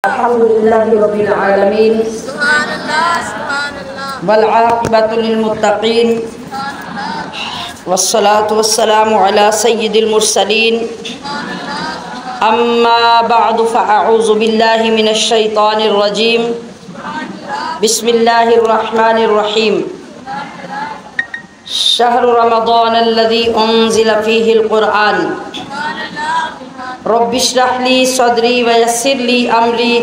الحمد لله رب العالمين والعاقبة للمتقين والصلاة والسلام على سيد المرسلين أما بعد فأعوذ بالله من الشيطان الرجيم بسم الله الرحمن الرحيم شهر رمضان الذي أنزل فيه القرآن رب اشرح لي صدري ويسر لي امري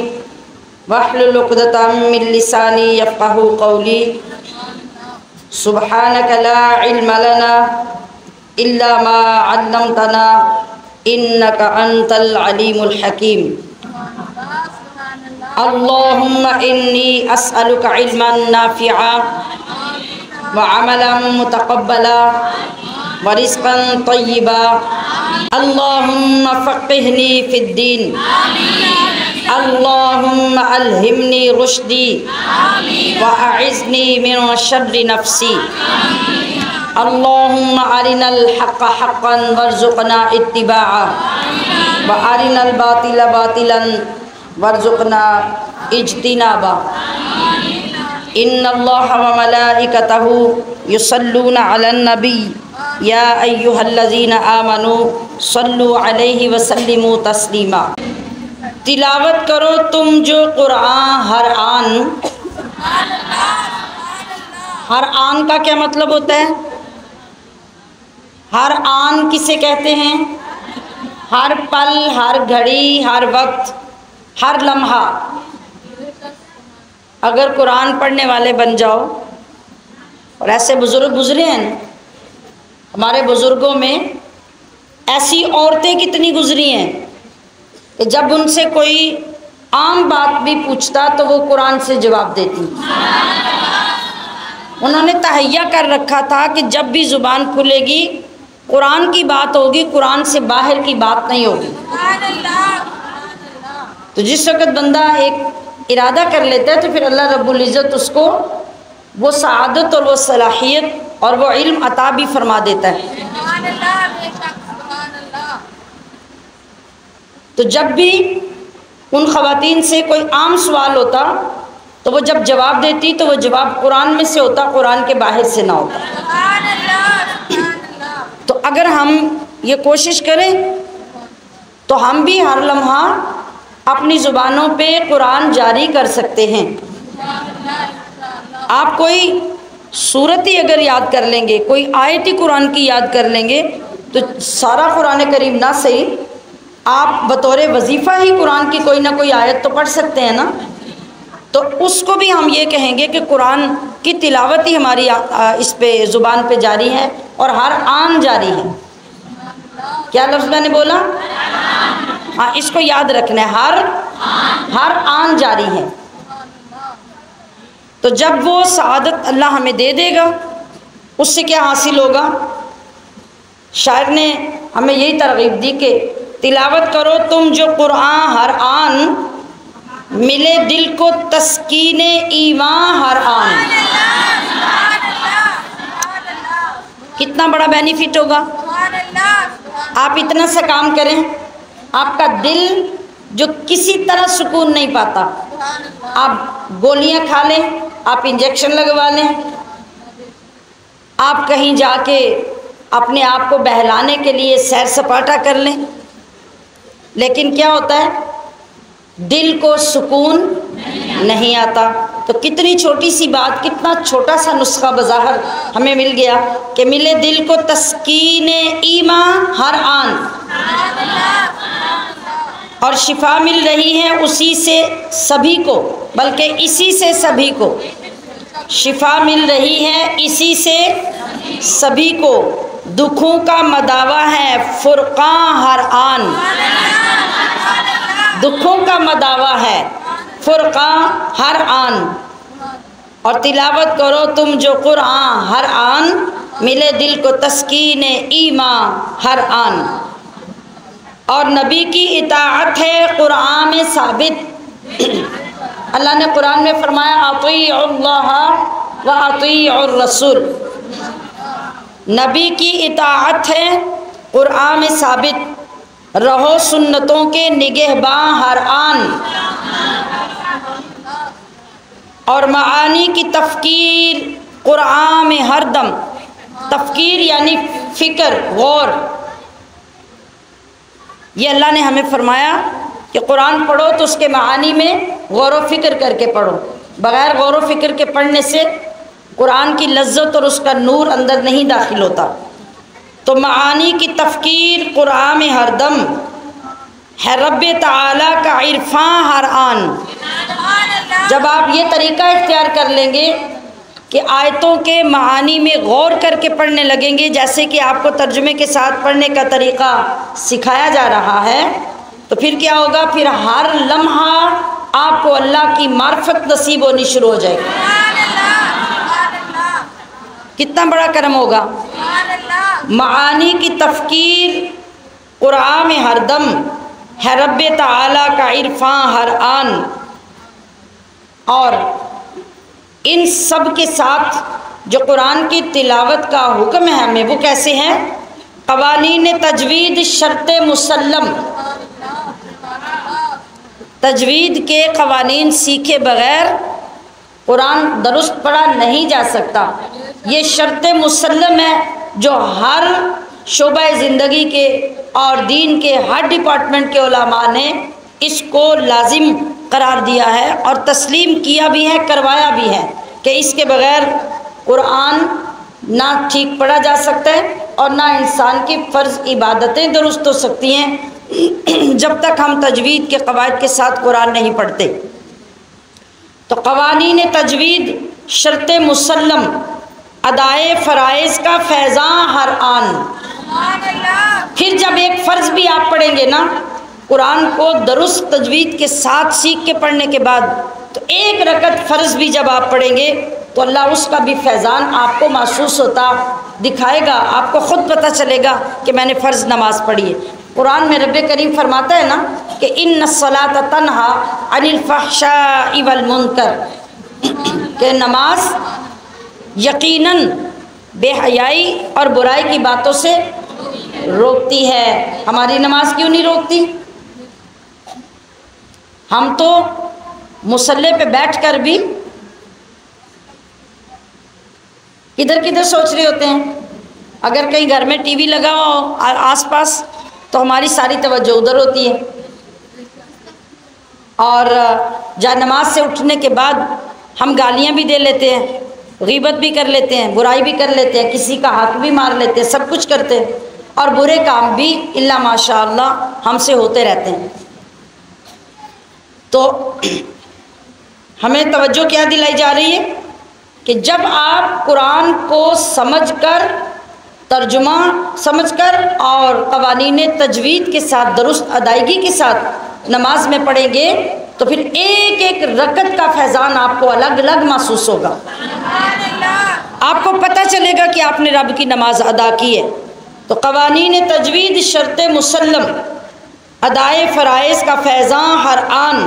واحلل عقدة من لساني يفقهوا قولي سبحانك لا علم لنا الا ما علمتنا انك انت العليم الحكيم اللهم اني اسالك علما نافعا وعملا متقبلا ورزقا طيبا اللهم فقهني في الدين اللهم ألهمني رشدي وأعذني من شر نفسي اللهم أرنا الحق حقا وارزقنا اتباعه وأرنا الباطل باطلا وارزقنا اجتنابه إن الله وملائكته يصلون على النبي یا ایھا الذین آمنوا صلوا علیہ وسلموا تسلیما۔ تلاوت کرو تم جو قرآن ہر آن۔ ہر آن کا کیا مطلب ہوتا ہے؟ ہر آن کسے کہتے ہیں؟ ہر پل، ہر گھڑی، ہر وقت، ہر لمحہ اگر قرآن پڑھنے والے بن جاؤ، اور ایسے بزرگ گزرے ہیں، ہمارے بزرگوں میں ایسی عورتیں کتنی گزری ہیں کہ جب ان سے کوئی عام بات بھی پوچھتا تو وہ قرآن سے جواب دیتی۔ انہوں نے تہیہ کر رکھا تھا کہ جب بھی زبان کھلے گی قرآن کی بات ہوگی، قرآن سے باہر کی بات نہیں ہوگی۔ تو جس وقت بندہ ایک ارادہ کر لیتا ہے تو پھر اللہ رب العزت اس کو وہ سعادت اور وہ صلاحیت اور وہ علم عطا بھی فرما دیتا ہے۔ تو جب بھی ان خواتین سے کوئی عام سوال ہوتا تو وہ جب جواب دیتی تو وہ جواب قرآن میں سے ہوتا، قرآن کے باہر سے نہ ہوتا۔ تو اگر ہم یہ کوشش کریں تو ہم بھی ہر لمحہ اپنی زبانوں پہ قرآن جاری کر سکتے ہیں۔ آپ کوئی سورت ہی اگر یاد کر لیں گے، کوئی آیت ہی قرآن کی یاد کر لیں گے تو سارا قرآن کریم نہ صحیح، آپ بطور وظیفہ ہی قرآن کی کوئی نہ کوئی آیت تو پڑھ سکتے ہیں نا۔ تو اس کو بھی ہم یہ کہیں گے کہ قرآن کی تلاوت ہی ہماری اس پہ زبان پہ جاری ہے اور ہر آن جاری ہے۔ کیا لفظ میں نے بولا؟ ہاں، اس کو یاد رکھنا ہے، ہر آن جاری ہے۔ تو جب وہ سعادت اللہ ہمیں دے دے گا، اس سے کیا حاصل ہوگا؟ شاعر نے ہمیں یہی ترغیب دی کہ تلاوت کرو تم جو قرآن ہر آن، ملے دل کو تسکین ایمان ہر آن۔ کتنا بڑا بینیفٹ ہوگا؟ آپ اتنا سا کام کریں، آپ کا دل جو کسی طرح سکون نہیں پاتا، آپ گولیاں کھا لیں، آپ انجیکشن لگوا لیں، آپ کہیں جا کے اپنے آپ کو بہلانے کے لیے سیر سپاٹا کر لیں، لیکن کیا ہوتا ہے؟ دل کو سکون نہیں آتا۔ تو کتنی چھوٹی سی بات، کتنا چھوٹا سا نسخہ بظاہر ہمیں مل گیا کہ ملے دل کو تسکین ایمان ہر آن، اور شفا مل رہی ہے اسی سے سبھی کو، بلکہ اسی سے سبھی کو شفا مل رہی ہے، اسی سے سبھی کو دکھوں کا مداوا ہے فرقاں ہر آن۔ دکھوں کا مداوا ہے فرقاں ہر آن، اور تلاوت کرو تم جو قرآن ہر آن، ملے دل کو تسکین ایمان ہر آن۔ اور نبی کی اطاعت ہے قرآن میں ثابت۔ اللہ نے قرآن میں فرمایا اطیعوا اللہ و اطیعوا الرسول۔ نبی کی اطاعت ہے قرآن میں ثابت، رہو سنتوں کے نگہباں ہر آن۔ اور معانی کی تفکیر قرآن میں ہر دم، تفکیر یعنی فکر، غور، یہ اللہ نے ہمیں فرمایا کہ قرآن پڑھو تو اس کے معانی میں غور و فکر کر کے پڑھو، بغیر غور و فکر کے پڑھنے سے قرآن کی لذت اور اس کا نور اندر نہیں داخل ہوتا۔ تو معانی کی تفکیر قرآن میں ہر دم ہے، رب تعالیٰ کا عرفان ہر آن۔ جب آپ یہ طریقہ اختیار کر لیں گے کہ آیتوں کے معانی میں غور کر کے پڑھنے لگیں گے، جیسے کہ آپ کو ترجمے کے ساتھ پڑھنے کا طریقہ سکھایا جا رہا ہے، تو پھر کیا ہوگا؟ پھر ہر لمحہ آپ کو اللہ کی معرفت نصیب ہونی شروع ہو جائے گی۔ کتنا بڑا کرم ہوگا! معانی کی تفکیر قرآن میں ہر دم ہے، رب تعالیٰ کا عرفان ہر آن۔ اور ان سب کے ساتھ جو قرآن کی تلاوت کا حکم ہے ہمیں، وہ کیسے ہیں؟ قوانین تجوید شرط مسلم، تجوید کے قوانین سیکھے بغیر قرآن درست پڑھا نہیں جا سکتا۔ یہ شرط مسلم ہے جو ہر شعبہ زندگی کے اور دین کے ہر ڈپارٹمنٹ کے علماء نے اس کو لازم قرار دیا ہے اور تسلیم کیا بھی ہے، کروایا بھی ہے کہ اس کے بغیر قرآن نہ ٹھیک پڑھا جا سکتا ہے اور نہ انسان کی فرض عبادتیں درست ہو سکتی ہیں جب تک ہم تجوید کے قواعد کے ساتھ قرآن نہیں پڑھتے۔ تو قوانین تجوید شرط مسلم، ادائے فرائض کا فیضاں ہر آن۔ پھر جب ایک فرض بھی آپ پڑھیں گے نا قرآن کو درست تجوید کے ساتھ سیکھ کے پڑھنے کے بعد، تو ایک رکعت فرض بھی جب آپ پڑھیں گے تو اللہ اس کا بھی فیضان آپ کو محسوس ہوتا دکھائے گا، آپ کو خود پتہ چلے گا کہ میں نے فرض نماز پڑھی ہے۔ قرآن میں رب کریم فرماتا ہے نا کہ ان الصلاۃ تنہا عن الفحشاء والمنکر، کہ نماز یقیناً بے حیائی اور برائی کی باتوں سے روکتی ہے۔ ہماری نماز کیوں نہیں روکتی؟ ہم تو مصلی پہ بیٹھ کر بھی ادھر کدھر سوچ رہے ہوتے ہیں۔ اگر کہیں گھر میں ٹی وی لگا ہو آس پاس تو ہماری ساری توجہ ادھر ہوتی ہے، اور جا نماز سے اٹھنے کے بعد ہم گالیاں بھی دے لیتے ہیں، غیبت بھی کر لیتے ہیں، برائی بھی کر لیتے ہیں، کسی کا حق بھی مار لیتے ہیں، سب کچھ کرتے ہیں، اور برے کام بھی الا ماشاء اللہ ہم سے ہوتے رہتے ہیں۔ تو ہمیں توجہ کیا دلائی جا رہی ہے کہ جب آپ قرآن کو سمجھ کر، ترجمہ سمجھ کر اور قوانین تجوید کے ساتھ درست ادائیگی کے ساتھ نماز میں پڑھیں گے تو پھر ایک ایک رکعت کا فیضان آپ کو الگ الگ محسوس ہوگا۔ آپ کو پتہ چلے گا کہ آپ نے رب کی نماز ادا کی ہے۔ تو قوانین تجوید شرط مسلم، ادائے فرائض کا فیضان ہر آن،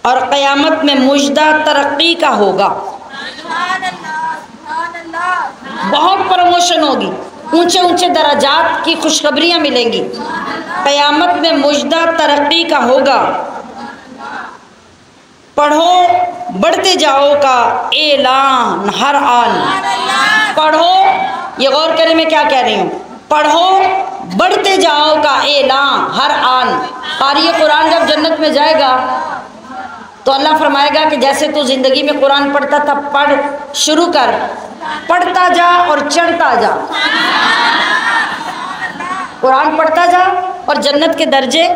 اور قیامت میں مجدہ ترقی کا ہوگا۔ بہت پروموشن ہوگی، اونچے اونچے درجات کی خوشخبریاں ملیں گی۔ قیامت میں مجدہ ترقی کا ہوگا۔ پڑھو بڑھتے جاؤ کا اعلان ہر آن۔ پڑھو، یہ غور کریں میں کیا کہہ رہی ہوں، پڑھو بڑھتے جاؤ کا اعلان ہر آن۔ قاری قرآن جب جنت میں جائے گا تو اللہ فرمائے گا کہ جیسے تو زندگی میں قرآن پڑھتا تھا پڑھ شروع کر، پڑھتا جا اور چڑھتا جا۔ قرآن پڑھتا جا اور جنت کے درجے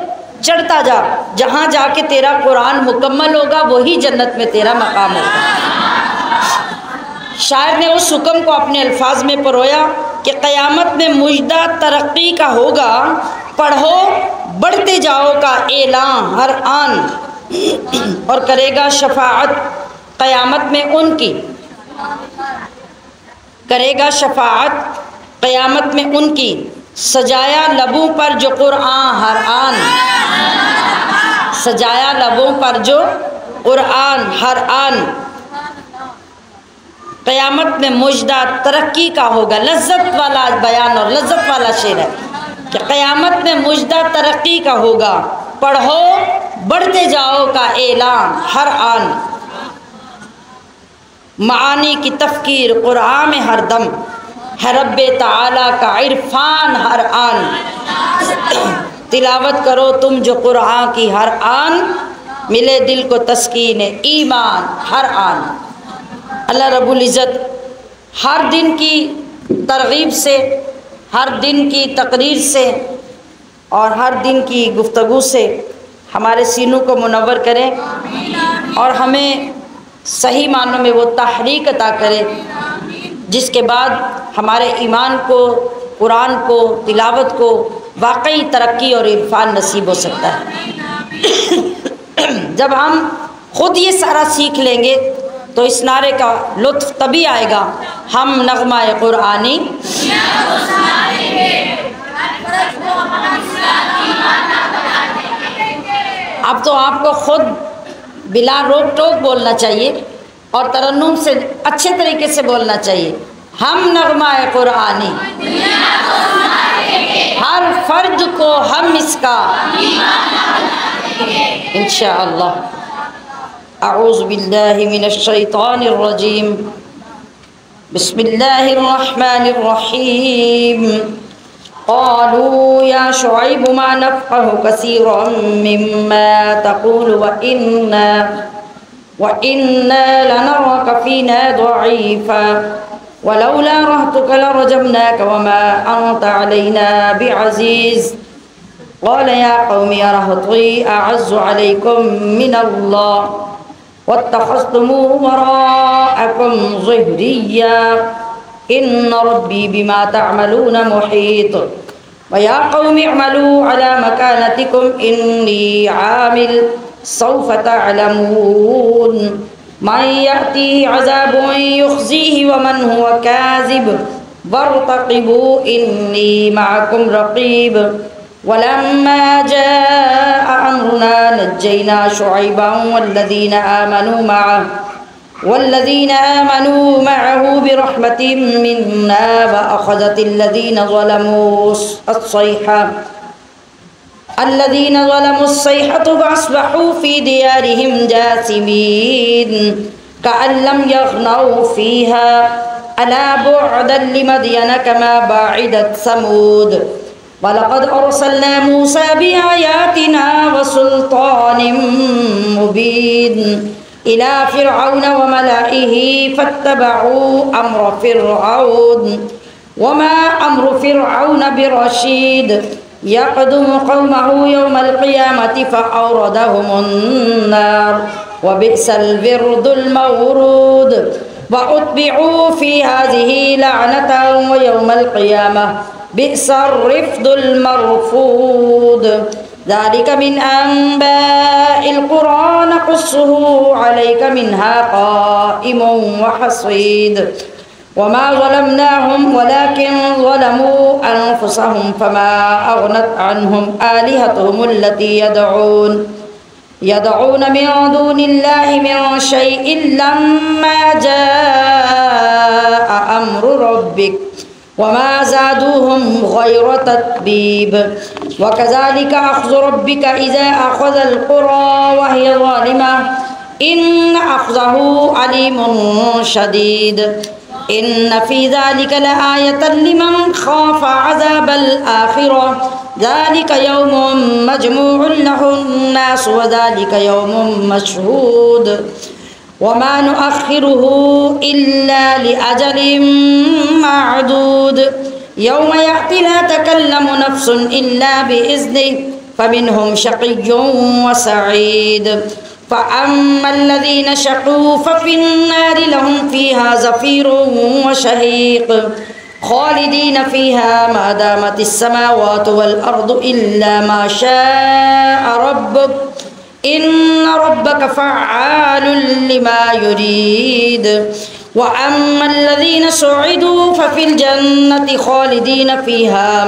چڑھتا جا، جہاں جا کے تیرا قرآن مکمل ہوگا وہی جنت میں تیرا مقام ہوگا۔ شاعر نے اس حکم کو اپنے الفاظ میں پرویا کہ قیامت میں مجدہ ترقی کا ہوگا، پڑھو بڑھتے جاؤ کا اعلان ہر آن، اور کرے گا شفاعت قیامت میں ان کی، کرے گا شفاعت قیامت میں ان کی، سجایا لبوں پر جو قرآن ہر آن، سجایا لبوں پر جو قرآن ہر آن۔ قیامت میں مجدہ ترقی کا ہوگا، لذت والا بیان اور لذت والا شعر ہے کہ قیامت میں مجدہ ترقی کا ہوگا، پڑھو بڑھتے جاؤ کا اعلان ہر آن۔ معانی کی تفکیر قرآن میں ہر دم ہے، رب تعالیٰ کا عرفان ہر آن، تلاوت کرو تم جو قرآن کی ہر آن، ملے دل کو تسکین ایمان ہر آن۔ اللہ رب العزت ہر دن کی ترغیب سے، ہر دن کی تقریر سے اور ہر دن کی گفتگو سے ہمارے سینوں کو منور کرے اور ہمیں صحیح معنوں میں وہ تحریک عطا کرے جس کے بعد ہمارے ایمان کو، قرآن کو، تلاوت کو واقعی ترقی اور عرفان نصیب ہو سکتا ہے۔ جب ہم خود یہ سارا سیکھ لیں گے تو اس نعرے کا لطف تبھی آئے گا، ہم نغمہ قرآنی اب تو آپ کو خود بلا روک ٹوک بولنا چاہیے اور ترنم سے اچھے طریقے سے بولنا چاہیے، ہم نغمہ قرآنی، ہر فرد کو ہم اس کا انشاءاللہ۔ اعوذ باللہ من الشیطان الرجیم، بسم اللہ الرحمن الرحیم۔ قالوا یا شعیب ما نفقہ کثیرا مما تقول وإنا لنراك فينا ضعيفا ولولا رهطك لرجمناك وما أنت علينا بعزيز قال يا قوم رهطي أعز عليكم من الله واتخذتموه وراءكم ظهريا إن ربي بما تعملون محيط ويا قوم اعملوا على مكانتكم إني عامل سوف تعلمون من يأتيه عذاب يخزيه ومن هو كاذب وارتقبوا إني معكم رقيب ولما جاء أمرنا نجينا شعيبا والذين آمنوا معه برحمة منا وأخذت الذين ظلموا الصيحة فأصبحوا في ديارهم جاثمين كأن لم يغنوا فيها ألا بعدا لمدين كما بعدت ثمود ولقد أرسلنا موسى بآياتنا وسلطان مبين إلى فرعون وملئه فاتبعوا أمر فرعون وما أمر فرعون برشيد يقدم قومه يوم القيامة فأوردهم النار وبئس الورد المورود وأتبعوا في هذه لعنة ويوم القيامة بئس الرفد المرفود ذلك من أنباء القرى نقصه عليك منها قائم وحصيد وما ظلمناهم ولكن ظلموا أنفسهم فما أغنت عنهم آلهتهم التي يدعون من دون الله من شيء لما جاء أمر ربك وما زادوهم غير تتبيب وكذلك أخذ ربك إذا أخذ القرى وهي ظالمة إن أخذه عليم شديد إن في ذلك لآية لمن خاف عذاب الآخرة ذلك يوم مجموع له الناس وذلك يوم مشهود وما نؤخره إلا لأجل معدود يوم يأتي لا تكلم نفس إلا بإذنه فمنهم شقي وسعيد فأما الذين شقوا ففي النار لهم فيها زفير وشهيق خالدين فيها ما دامت السماوات والأرض إلا ما شاء ربك إن ربك فعال لما يريد وأما الذين سعدوا ففي الجنة خالدين فيها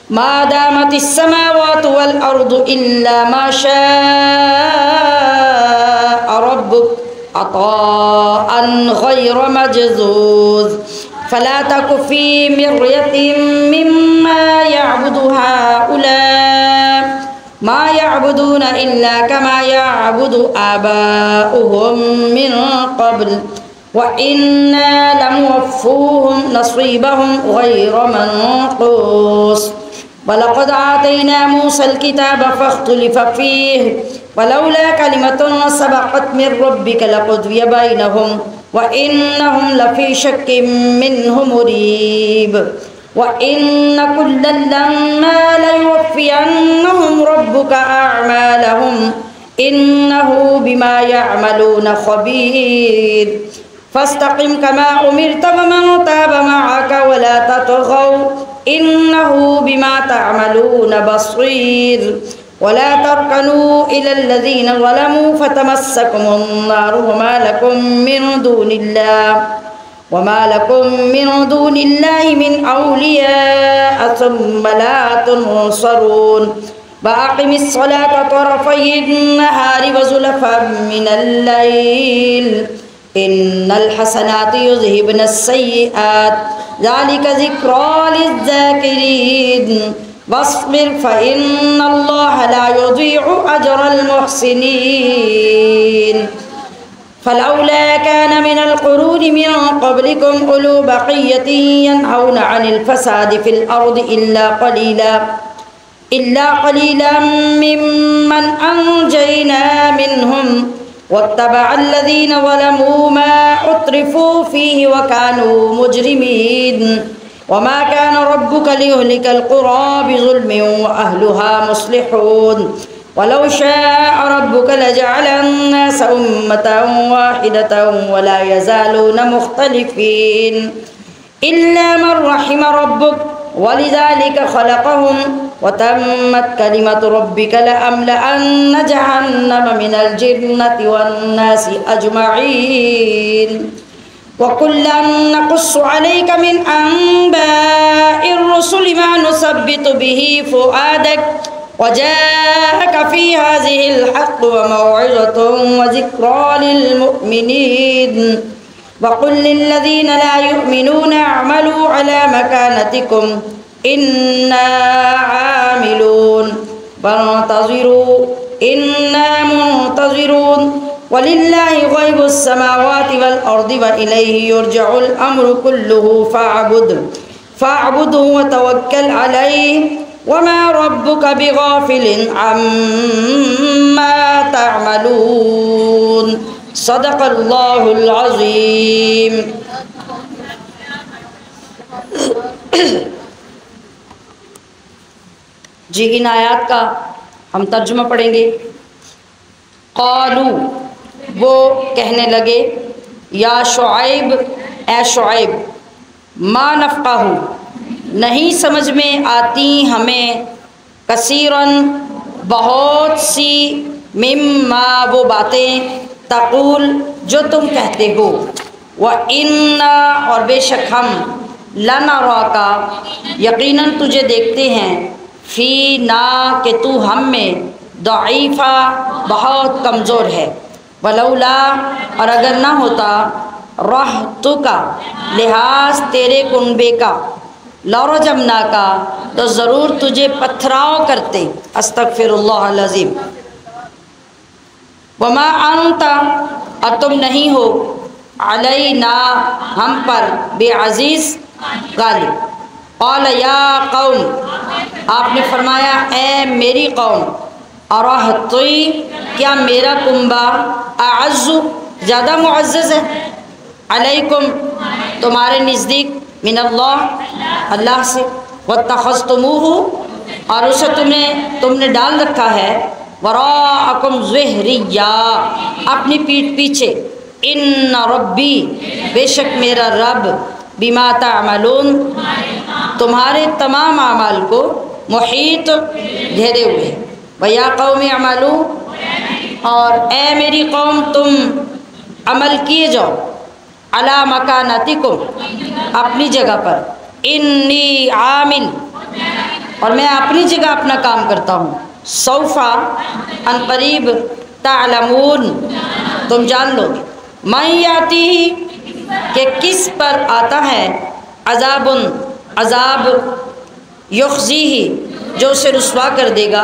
ما دامت السماوات والأرض إلا ما شاء ربك عطاء غير مجذوذ فلا تك في مرية مما يعبد هؤلاء ما يعبدون إلا كما يعبد آباؤهم من قبل وإنا لموفوهم نصيبهم غير منقوص ولقد آتينا موسى الكتاب فاختلف فيه ولولا كلمة سبقت من ربك لقضي بينهم وإنهم لفي شك منه مريب وإن كلا لما ليوفينهم ربك أعمالهم إنه بما يعملون خبير فاستقم كما أمرت ومن تاب معك ولا تطغوا إنه بما تعملون بصير ولا تركنوا إلى الذين ظلموا فتمسكم النار وما لكم من دون الله من أولياء ثم لا تنصرون وأقم الصلاة طرفي النهار وزلفا من الليل إن الحسنات يذهبن السيئات ذلك ذكرى للذاكرين واصبر فإن الله لا يضيع أجر المحسنين فلولا كان من القرون من قبلكم أولو بقية ينهون عن الفساد في الأرض إلا قليلا ممن أنجينا منهم واتبع الذين ظلموا ما أترفوا فيه وكانوا مجرمين وما كان ربك ليهلك القرى بظلم وأهلها مصلحون ولو شاء ربك لجعل الناس أمة واحدة ولا يزالون مختلفين إلا من رحم ربك ولذلك خلقهم وتمت كلمة ربك لأملأن جهنم من الجنة والناس أجمعين وكلا نقص عليك من أنباء الرسل ما نثبت به فؤادك وجاءك في هذه الحق وموعظة وذكرى للمؤمنين وقل للذين لا يؤمنون اعملوا على مكانتكم إنا عاملون وانتظروا إنا منتظرون ولله غيب السماوات والأرض وإليه يرجع الأمر كله فاعبده وتوكل عليه وما ربك بغافل عما تعملون صدق اللہ العظیم. جی ان آیات کا ہم ترجمہ پڑھیں گے. قالو وہ کہنے لگے یا شعیب اے شعیب ما نفقہ نہیں سمجھ میں آتی ہمیں کثیراً بہت سی مما وہ باتیں تقول جو تم کہتے ہو وَإِنَّا اور بے شک ہم لَنَرَاكَ یقیناً تجھے دیکھتے ہیں فینا کہ تو ہم میں ضعیفہ بہت کمزور ہے ولولا اور اگر نہ ہوتا رہتک لحاظ تیرے کنبے کا لرجمناک تو ضرور تجھے پتھراؤ کرتے. استغفر اللہ العظیم. وما انت اور تم نہیں ہو علینا ہم پر بے عزیز غالب. قال یا قوم آپ نے فرمایا اے میری قوم ارہتی کیا میرا کنبہ اعز زیادہ معزز ہے علیکم تمہارے نزدیک من اللہ اللہ سے واتخذتموہ اور اسے تم نے ڈال رکھا ہے وراءکم ظہریہ اپنی پیٹھ پیچھے. ان ربی بے شک میرا رب بما تعملون تمہارے تمام اعمال کو محیط گھیرے ہوئے. ویا قوم اعملوا اور اے میری قوم تم عمل کیے جاؤ علی مکانتکم اپنی جگہ پر. انی عامل اور میں اپنی جگہ اپنا کام کرتا ہوں. سوفا ان قریب تعلمون تم جان لو من یاتی کہ کس پر آتا ہے عذاب یخزیہ جو اسے رسوا کر دے گا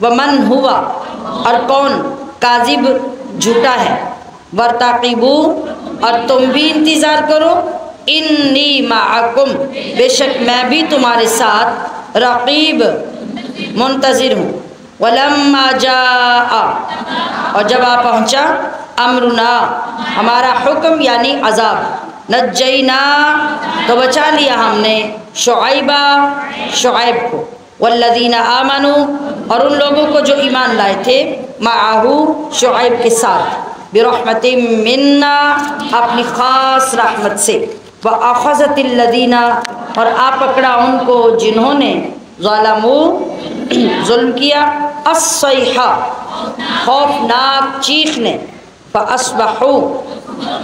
ومن ہوا اور کون کاذب جھوٹا ہے، ورتقبو اور تم بھی انتظار کرو، انی معکم بے شک میں بھی تمہارے ساتھ رقیب منتظر ہوں، ولما جاء اور جب آ پہنچا امرنا ہمارا حکم یعنی عذاب، نجینا تو بچا لیا ہم نے شعیب کو، والذین آمنوا اور ان لوگوں کو جو ایمان لائے تھے، معہ شعیب کے ساتھ، برحمت منا اپنی خاص رحمت سے، وأخذت الذین اور آ پکڑا ان کو جنہوں نے ظلموا ظلم کیا، الصیحہ خوفناک چیخ نے، فاصبحوا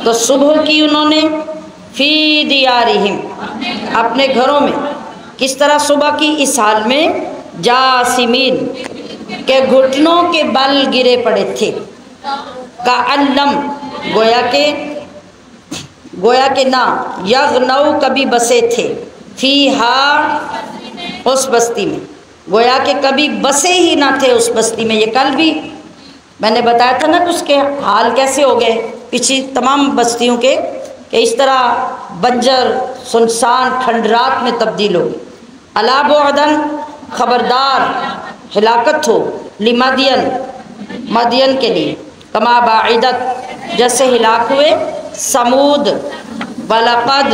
تو صبح کی انہوں نے، فی دیارہم اپنے گھروں میں، کس طرح صبح کی اس حال میں، جاسمین کہ گھٹنوں کے بل گرے پڑے تھے، کألم گویا کہ نہ، یغنو کبھی بسے تھے، فیہا اس بستی میں، گویا کہ کبھی بسے ہی نہ تھے اس بستی میں۔ یہ کل بھی میں نے بتایا تھا نا کہ اس کے حال کیسے ہو گئے پچھلی تمام بستیوں کے، کہ اس طرح بنجر سنسان کھنڈرات میں تبدیل ہو گئی۔ الا بعدن خبردار ہلاکت ہو، مدین کے لیے، کما باعدت جیسے ہلاک ہوئے سمود، ولقد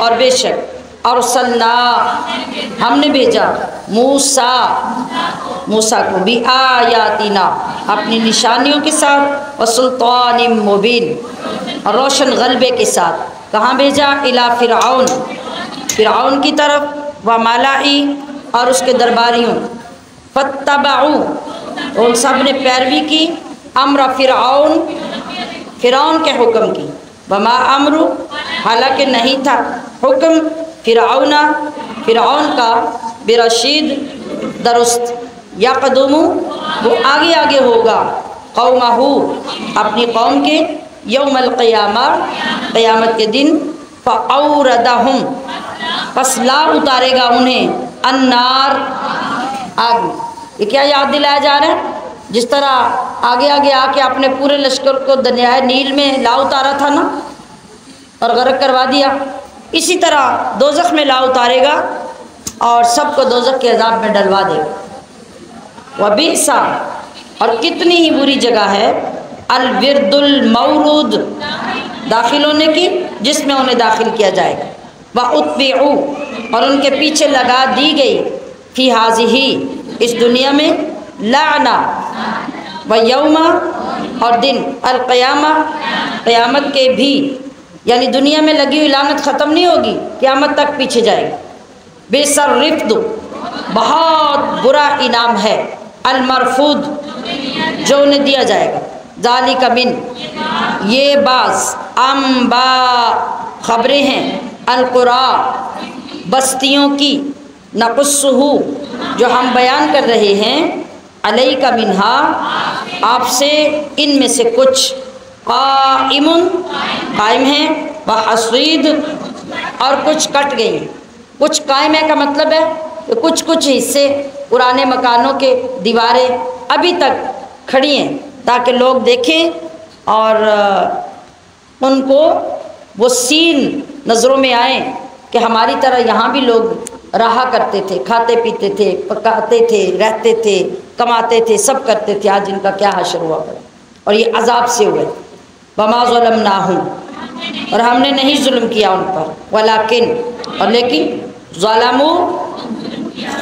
اور بے شک، ارسلنا ہم نے بھیجا موسیٰ کو، بھی آیاتنا اپنی نشانیوں کے ساتھ، وسلطان مبین اور روشن غلبے کے ساتھ، کہاں بھیجا، الی فرعون کی طرف، وملائی اور اس کے درباریوں، فاتبعوا ان سب نے پیروی کی، امر فرعون کے حکم کی، وما امر حالانکہ نہیں تھا حکم فرعون کا، برشید درست، یقدم وہ آگے آگے ہوگا، قومہ اپنی قوم کے، یوم القیامہ قیامت کے دن، فاوردہم پس لا اتارے گا انہیں، النار آگ۔ یہ کیا یاد دلایا جا رہا ہے؟ جس طرح آگے آگے آ کے اپنے پورے لشکر کو دریائے نیل میں لا اتارا تھا نا اور غرق کروا دیا، اسی طرح دوزخ میں لا اتارے گا اور سب کو دوزخ کے عذاب میں ڈلوا دے گا۔ وبئس اور کتنی ہی بری جگہ ہے، الورد المورود داخل ہونے کی، جس میں انہیں داخل کیا جائے گا، واتبعوا اور ان کے پیچھے لگا دی گئی، فی ہذہ اس دنیا میں، لعنہ ویوم اور دن، القیامہ قیامت کے بھی، یعنی دنیا میں لگی ہوئی لعنت ختم نہیں ہوگی، قیامت تک پیچھے جائے گی۔ بئس الرفد بہت برا انعام ہے، المرفود جو انہیں دیا جائے گا، ذالک من یہ بعض، انباء خبریں ہیں، القری بستیوں کی، نقصہ جو ہم بیان کر رہے ہیں، علیک منہا آپ سے ان میں سے کچھ، قائم ہیں، وحصید اور کچھ کٹ گئی، کچھ قائم ہے کا مطلب ہے کہ کچھ حصے پرانے مکانوں کے دیواریں ابھی تک کھڑی ہیں تاکہ لوگ دیکھیں اور ان کو وہ سین نظروں میں آئیں کہ ہماری طرح یہاں بھی لوگ رہا کرتے تھے، کھاتے پیتے تھے، پکاتے تھے، رہتے تھے، کماتے تھے، سب کرتے تھے، آج ان کا کیا حشر ہوا پڑا اور یہ عذاب سے ہوئے۔ وما ظلمناہم اور ہم نے نہیں ظلم کیا ان پر، ولیکن اور لیکن، ظلموا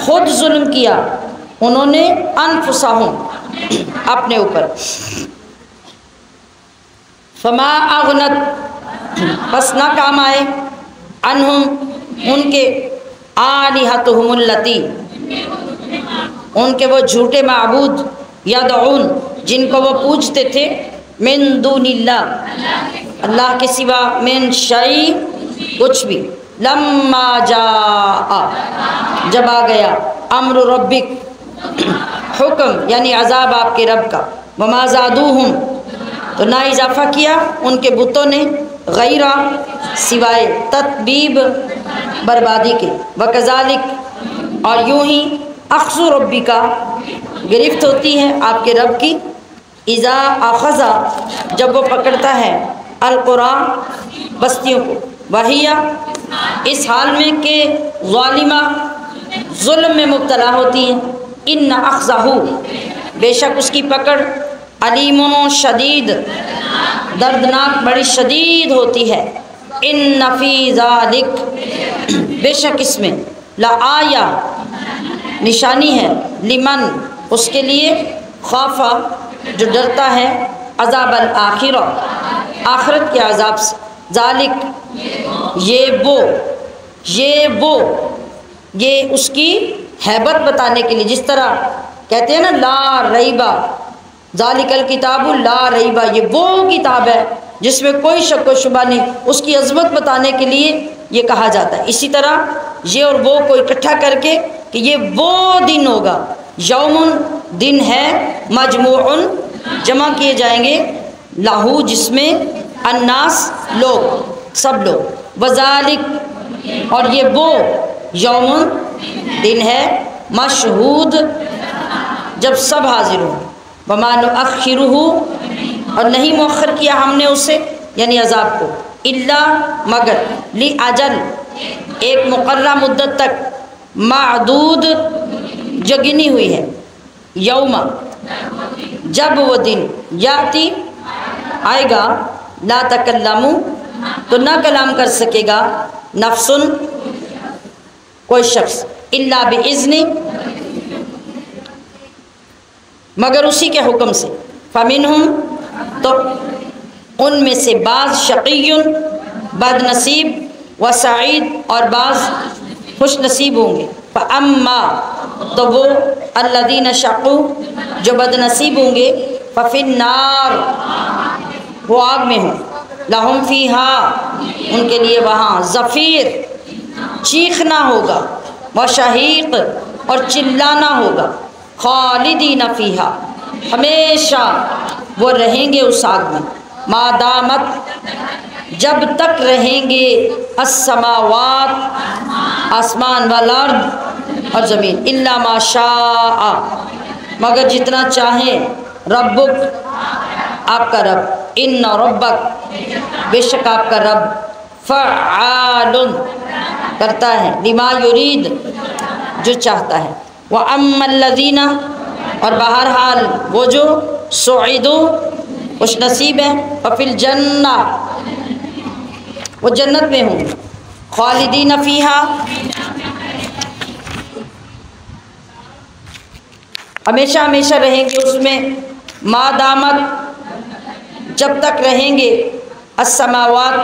خود ظلم کیا انہوں نے، انفسہم اپنے اوپر، فما اغنت بس نہ کام آئے، عنہم ان کے، آلہتہم اللتی ان کے وہ جھوٹے معبود، یدعون جن کو وہ پوجتے تھے، من دون اللہ اللہ کے سوا، من شیء کچھ بھی، لما جاء جب آ گیا، امر ربک حکم یعنی عذاب آپ کے رب کا، وما زادوہم تو نہ اضافہ کیا ان کے بتوں نے، غیرہ سوائے تتبیب بربادی کے، وکذالک اور یوں ہی، اخذ ربی کا گرفت ہوتی ہے آپ کے رب کی، اذا اخذ جب وہ پکڑتا ہے، القرآ بستیوں کو، وہیا اس حال میں کہ ظالمہ ظلم میں مبتلا ہوتی ہیں، ان اخذہ بے شک اس کی پکڑ، علیم شدید دردناک بڑی شدید ہوتی ہے، ان فی ذالک بے شک اس میں، لآیہ نشانی ہے، لمن اس کے لیے، خوفا جو ڈرتا ہے، عذاب الآخرہ آخرت کے عذاب سے، ذالک یہ اس کی ہیبت بتانے کے لیے، جس طرح کہتے ہیں نا لا ریبہ، ذالک الکتاب لا ریبہ، یہ وہ کتاب ہے جس میں کوئی شک و شبہ نہیں، اس کی عظمت بتانے کے لیے یہ کہا جاتا ہے۔ اسی طرح یہ اور وہ کو اکٹھا کر کے کہ یہ وہ دن ہوگا، یوم دن ہے، مجموع جمع کیے جائیں گے، لاہو جس میں الناس لوگ سب لوگ، وذالک اور یہ وہ یوم دن ہے، مشہود جب سب حاضر ہوں، وما نؤخرہ اور نہیں مؤخر کیا ہم نے اسے یعنی عذاب کو، الا مگر، لاجل ایک مقررہ مدت تک، معدود جو گنی ہوئی ہے، یوم جب وہ دن، یاتی آئے گا، لا تکلموا تو نہ کلام کر سکے گا، نفس کوئی شخص، الا باذن مگر اسی کے حکم سے، فمنہم تو ان میں سے بعض، شقی بد نصیب و سعید اور بعض خوش نصیب ہوں گے، فاما تو وہ الذین شقوا جو بد نصیب ہوں گے، ففی النار وہ آگ میں ہوں، لہم فیہا ان کے لیے وہاں، زفیر چیخنا ہوگا، وشہیق اور چلانا ہوگا، خالدین فیہا ہمیشہ وہ رہیں گے اس آگ میں، ما دامت جب تک رہیں گے، السماوات آسمان، والارض اور زمین، الا ما شاء مگر جتنا چاہیں، ربک آپ کا رب، ان ربک بے شک آپ کا رب، فعال کرتا ہے، لما یرید جو چاہتا ہے، وَأَمَّا الَّذِينَ اور بہرحال وہ جو سعیدوا خوش نصیب ہیں، وَفِي الْجَنَّةِ وہ جنت میں ہوں، خالدین فیہا ہمیشہ ہمیشہ رہیں گے اس میں، ما دامت جب تک رہیں گے، السماوات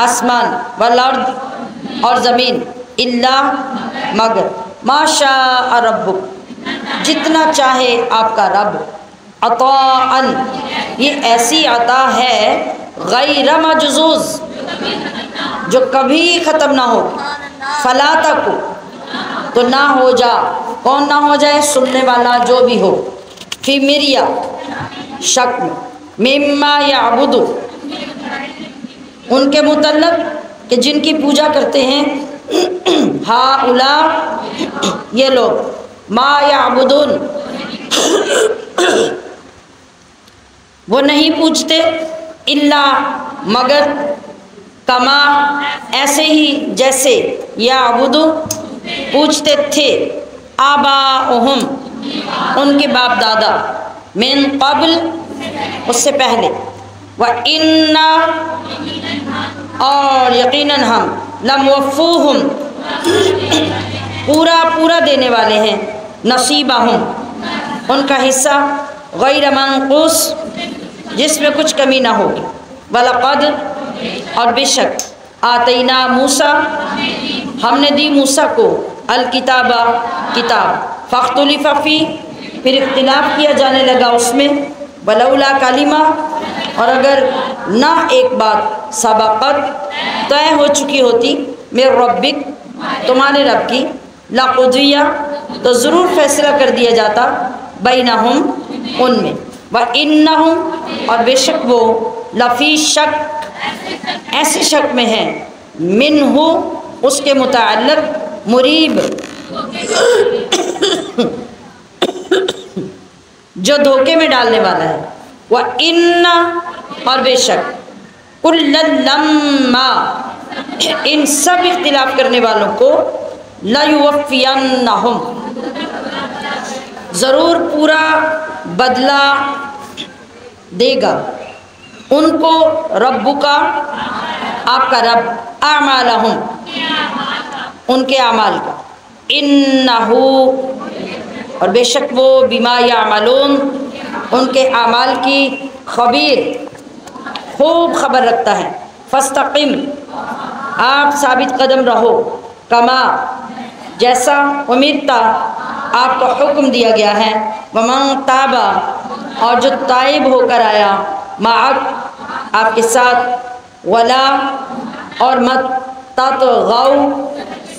آسمان، والارض اور زمین، الا مگر، ما شاء ربک جتنا چاہے آپ کا رب، عطاءً یہ ایسی عطا ہے، غیر مجزوز جو کبھی ختم نہ ہو، فلا تکو تو نہ ہو جا، کون نہ ہو جائے، سننے والا جو بھی ہو، فی مریا شک میں، مما یعبد ان کے متعلق کہ جن کی پوجا کرتے ہیں، ہؤلاء یہ لوگ، ما یعبدون وہ نہیں پوجتے، الا مگر، کما ایسے ہی جیسے، یعبد پوجتے تھے، آباؤہم ان کے باپ دادا، من قبل اس سے پہلے، وَإِنَّا اور یقیناً ہم، لَمُوَفُّوهُم پورا پورا دینے والے ہیں، نصیبہم ان کا حصہ، غیر منقوص جس میں کچھ کمی نہ ہوگی، وَلَقَدْ اور بے شک، آتینا موسیٰ ہم نے دی موسیٰ کو، الکتاب کتاب، فاختلف فیہ پھر اختلاف کیا جانے لگا اس میں، ولولا کلمہ اور اگر نہ ایک بات، سبقت طے ہو چکی ہوتی، من ربک تمہارے رب کی، لقضیہ تو ضرور فیصلہ کر دیا جاتا، بینہم ان میں، وَإِنَّهُمْ اور بے شک وہ، لفی شک ایسے شک میں ہیں، منہ اس کے متعلق، مریب جو دھوکے میں ڈالنے والا ہے، وَإِنَّ اور بے شک، كُلًّا لَمَّا ان سب اختلاف کرنے والوں کو، لَيُوَفِّيَنَّهُمْ ضرور پورا بدلہ دے گا ان کو، ربو کا آپ کا رب، اعمالہم ان کے اعمال کا، انہ اور بے شک وہ، بما یعملون ان کے اعمال کی خبیر خوب خبر رکھتا ہے، فاستقم آپ ثابت قدم رہو، کما جیسا، امرتا آپ کو حکم دیا گیا ہے، ومن تابا اور جو تائب ہو کر آیا، معک آپ کے ساتھ، ولا اور مت تطغوا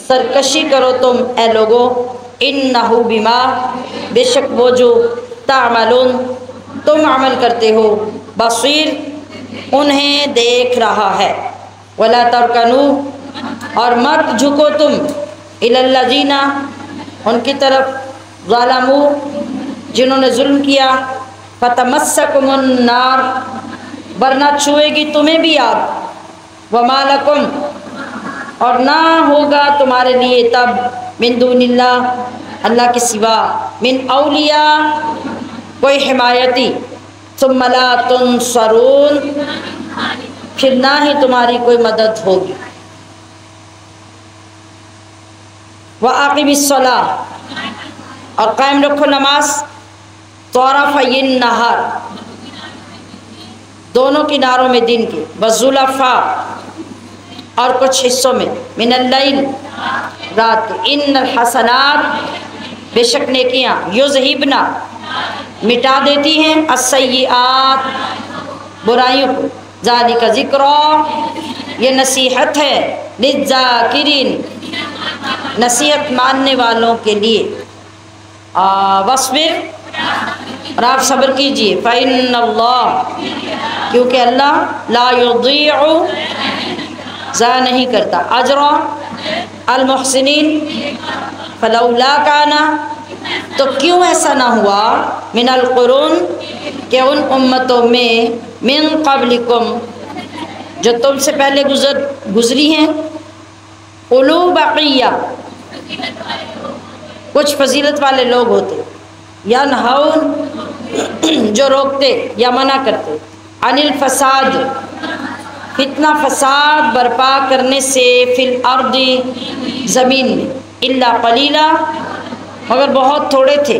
سرکشی کرو تم اے لوگو، انہ بما بے شک وہ جو، تعملون تم عمل کرتے ہو، بصیر انہیں دیکھ رہا ہے، ولا ترکنوا اور مت جھکو تم، الی الذین ان کی طرف، ظلموا جنہوں نے ظلم کیا، فتمسکم النار ورنہ چھوئے گی تمہیں بھی آگ، وما لکم اور نہ ہوگا تمہارے لیے تب، من دون اللہ اللہ کے سوا، من اولیاء کوئی حمایتی، ثم لا تنصرون پھر نہ ہی تمہاری کوئی مدد ہوگی، وَأَقِمِ الصَّلَاةَ اور قائم رکھو نماز، طرفَیِ النَّہَارِ دونوں کناروں میں دن کے، وَالزُّلَفَا اور کچھ حصوں میں، من اللیل رات کے، ان الحسنات بے شک نیکیاں، یذہبن مٹا دیتی ہیں، السیئات برائیوں کو، ذالک ذکری یہ نصیحت ہے، للذاکرین نصیحت ماننے والوں کے لیے، وَاصْبِرْ اور آپ صبر کیجئے، فَإِنَّ اللَّهَ کیونکہ اللہ، لا یضیع ضائع نہیں کرتا، اجر المحسنین، فلولا کان تو کیوں ایسا نہ ہوا، من القرون کہ ان امتوں میں، من قبلکم جو تم سے پہلے گزری ہیں، اولو بقیہ کچھ فضیلت والے لوگ ہوتے، ینہون جو روکتے یا منع کرتے، عن الفساد فتنہ فساد برپا کرنے سے، فی الارض زمین میں، الا قلیلا مگر بہت تھوڑے تھے،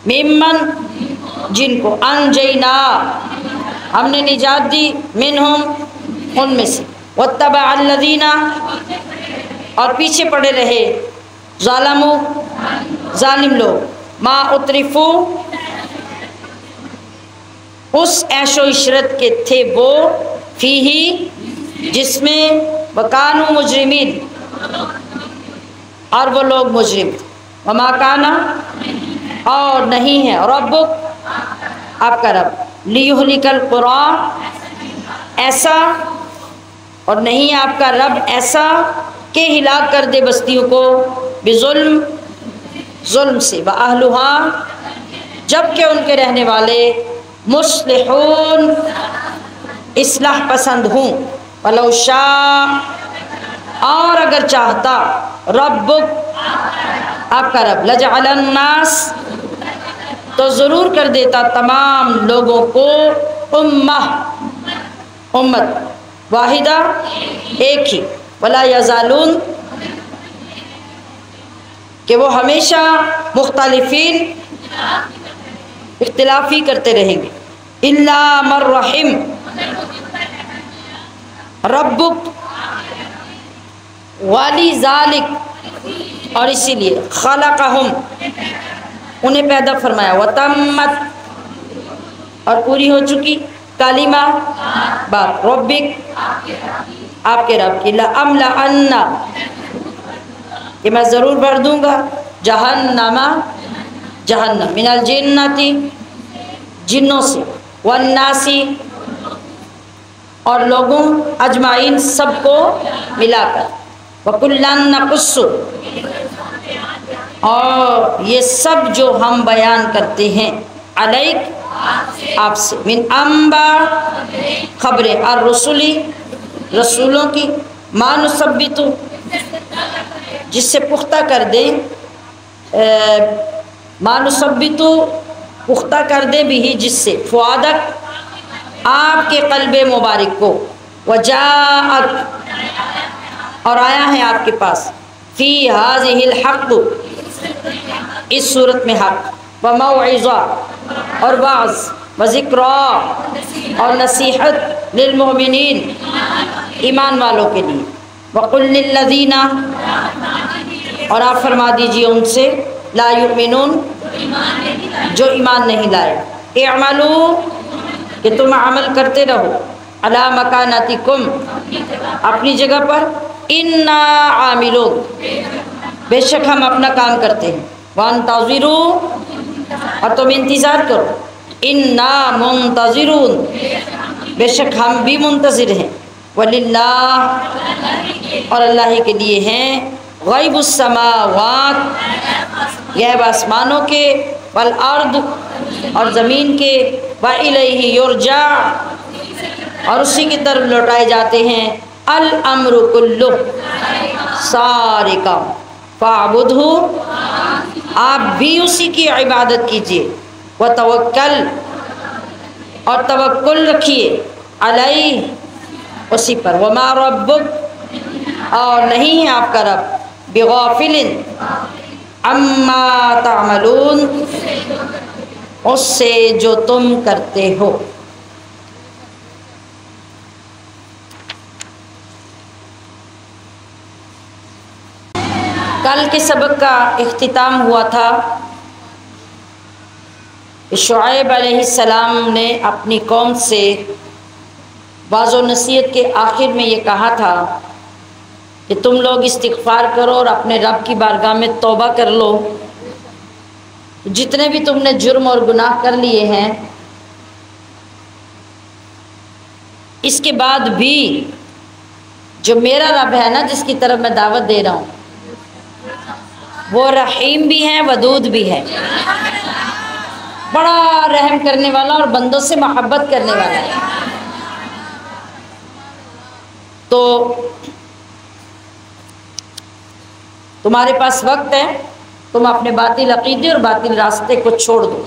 ممن جن کو، انجینا ہم نے نجات دی، منہم ان میں سے، واتبع الذین اور پیچھے پڑے رہے، ظالموا ظالم لوگ، ما اترفو اس عیش و عشرت کے تھے وہ، فیہی جس میں، وکانوا مجرمین اور وہ لوگ مجرم، وما کانا اور نہیں ہے، ربک آپ کا رب، لیہلک القری ایسا اور نہیں آپ کا رب ایسا کہ ہلاک کر دے بستیوں کو، بظلم ظلم سے، وَأَهْلُهَا جبکہ ان کے رہنے والے، مصلحون اصلاح پسند ہوں، وَلَوْ شَاءَ اور اگر چاہتا، ربک آپ کا رب، لَجَعَلَ النَّاسَ تو ضرور کر دیتا تمام لوگوں کو، امت واحدہ ایک ہی، وَلَا يَزَالُونَ کہ وہ ہمیشہ مختلفین اختلافی کرتے رہیں گے، الا من رحم ربک والی ذالک اور اسی لیے، خلقہم انہیں پیدا فرمایا، وتمت اور پوری ہو چکی، کلمہ بات، ربک آپ کے رب کی، لَأَمْلَأَنَّ کہ میں ضرور بھر دوں گا، جہنم جہنم، من الجنتی جنوں سے، والناس اور لوگوں، اجمعین سب کو ملا کر، وَكُلًّا نَقُصُّ اور یہ سب جو ہم بیان کرتے ہیں، علیک آپ سے، من انبا خبریں، الرسلی رسولوں کی، ما نثبت جس سے پختہ کر دیں، ما نثبت پختہ کر دے بھی جس سے، فؤادک آپ کے قلب مبارک کو، وجاءت اور آیا ہے آپ کے پاس، فی ہذہ الحق اس صورت میں حق، وموعظہ اور واعظ، وذکریٰ اور نصیحت، للمؤمنین ایمان والوں کے لیے، وقل للذین اور آپ فرما دیجئے ان سے، لا یؤمنون جو ایمان نہیں لائے، اعملوا کہ تم عمل کرتے رہو، علی مکانتکم اپنی جگہ پر، انا عاملون بے شک ہم اپنا کام کرتے ہیں، وانتظروا اور تم انتظار کرو، انا منتظرون بے شک ہم بھی منتظر ہیں، وللہ اور اللہ ہی کے لیے ہیں، غیب السماوات غیب آسمانوں کے، والارض اور زمین کے، وإلیہ یرجع اور اسی کی طرف لوٹائے جاتے ہیں، الامر کلہ سارے کام، فاعبدہ آپ بھی اسی کی عبادت کیجیے، وتوکل اور توکل رکھیے، علیہ اسی پر، وما ربک اور نہیں ہے آپ کا رب، بغافل عما تعملون اس سے جو تم کرتے ہو۔ کل کے سبق کا اختتام ہوا تھا، شعیب علیہ السلام نے اپنی قوم سے واعظ و نصیحت کے آخر میں یہ کہا تھا کہ تم لوگ استغفار کرو اور اپنے رب کی بارگاہ میں توبہ کر لو، جتنے بھی تم نے جرم اور گناہ کر لیے ہیں، اس کے بعد بھی جو میرا رب ہے نا جس کی طرف میں دعوت دے رہا ہوں، وہ رحیم بھی ہے، ودود بھی ہے، بڑا رحم کرنے والا اور بندوں سے محبت کرنے والا ہے۔ تو تمہارے پاس وقت ہے، تم اپنے باطل عقیدے اور باطل راستے کو چھوڑ دو۔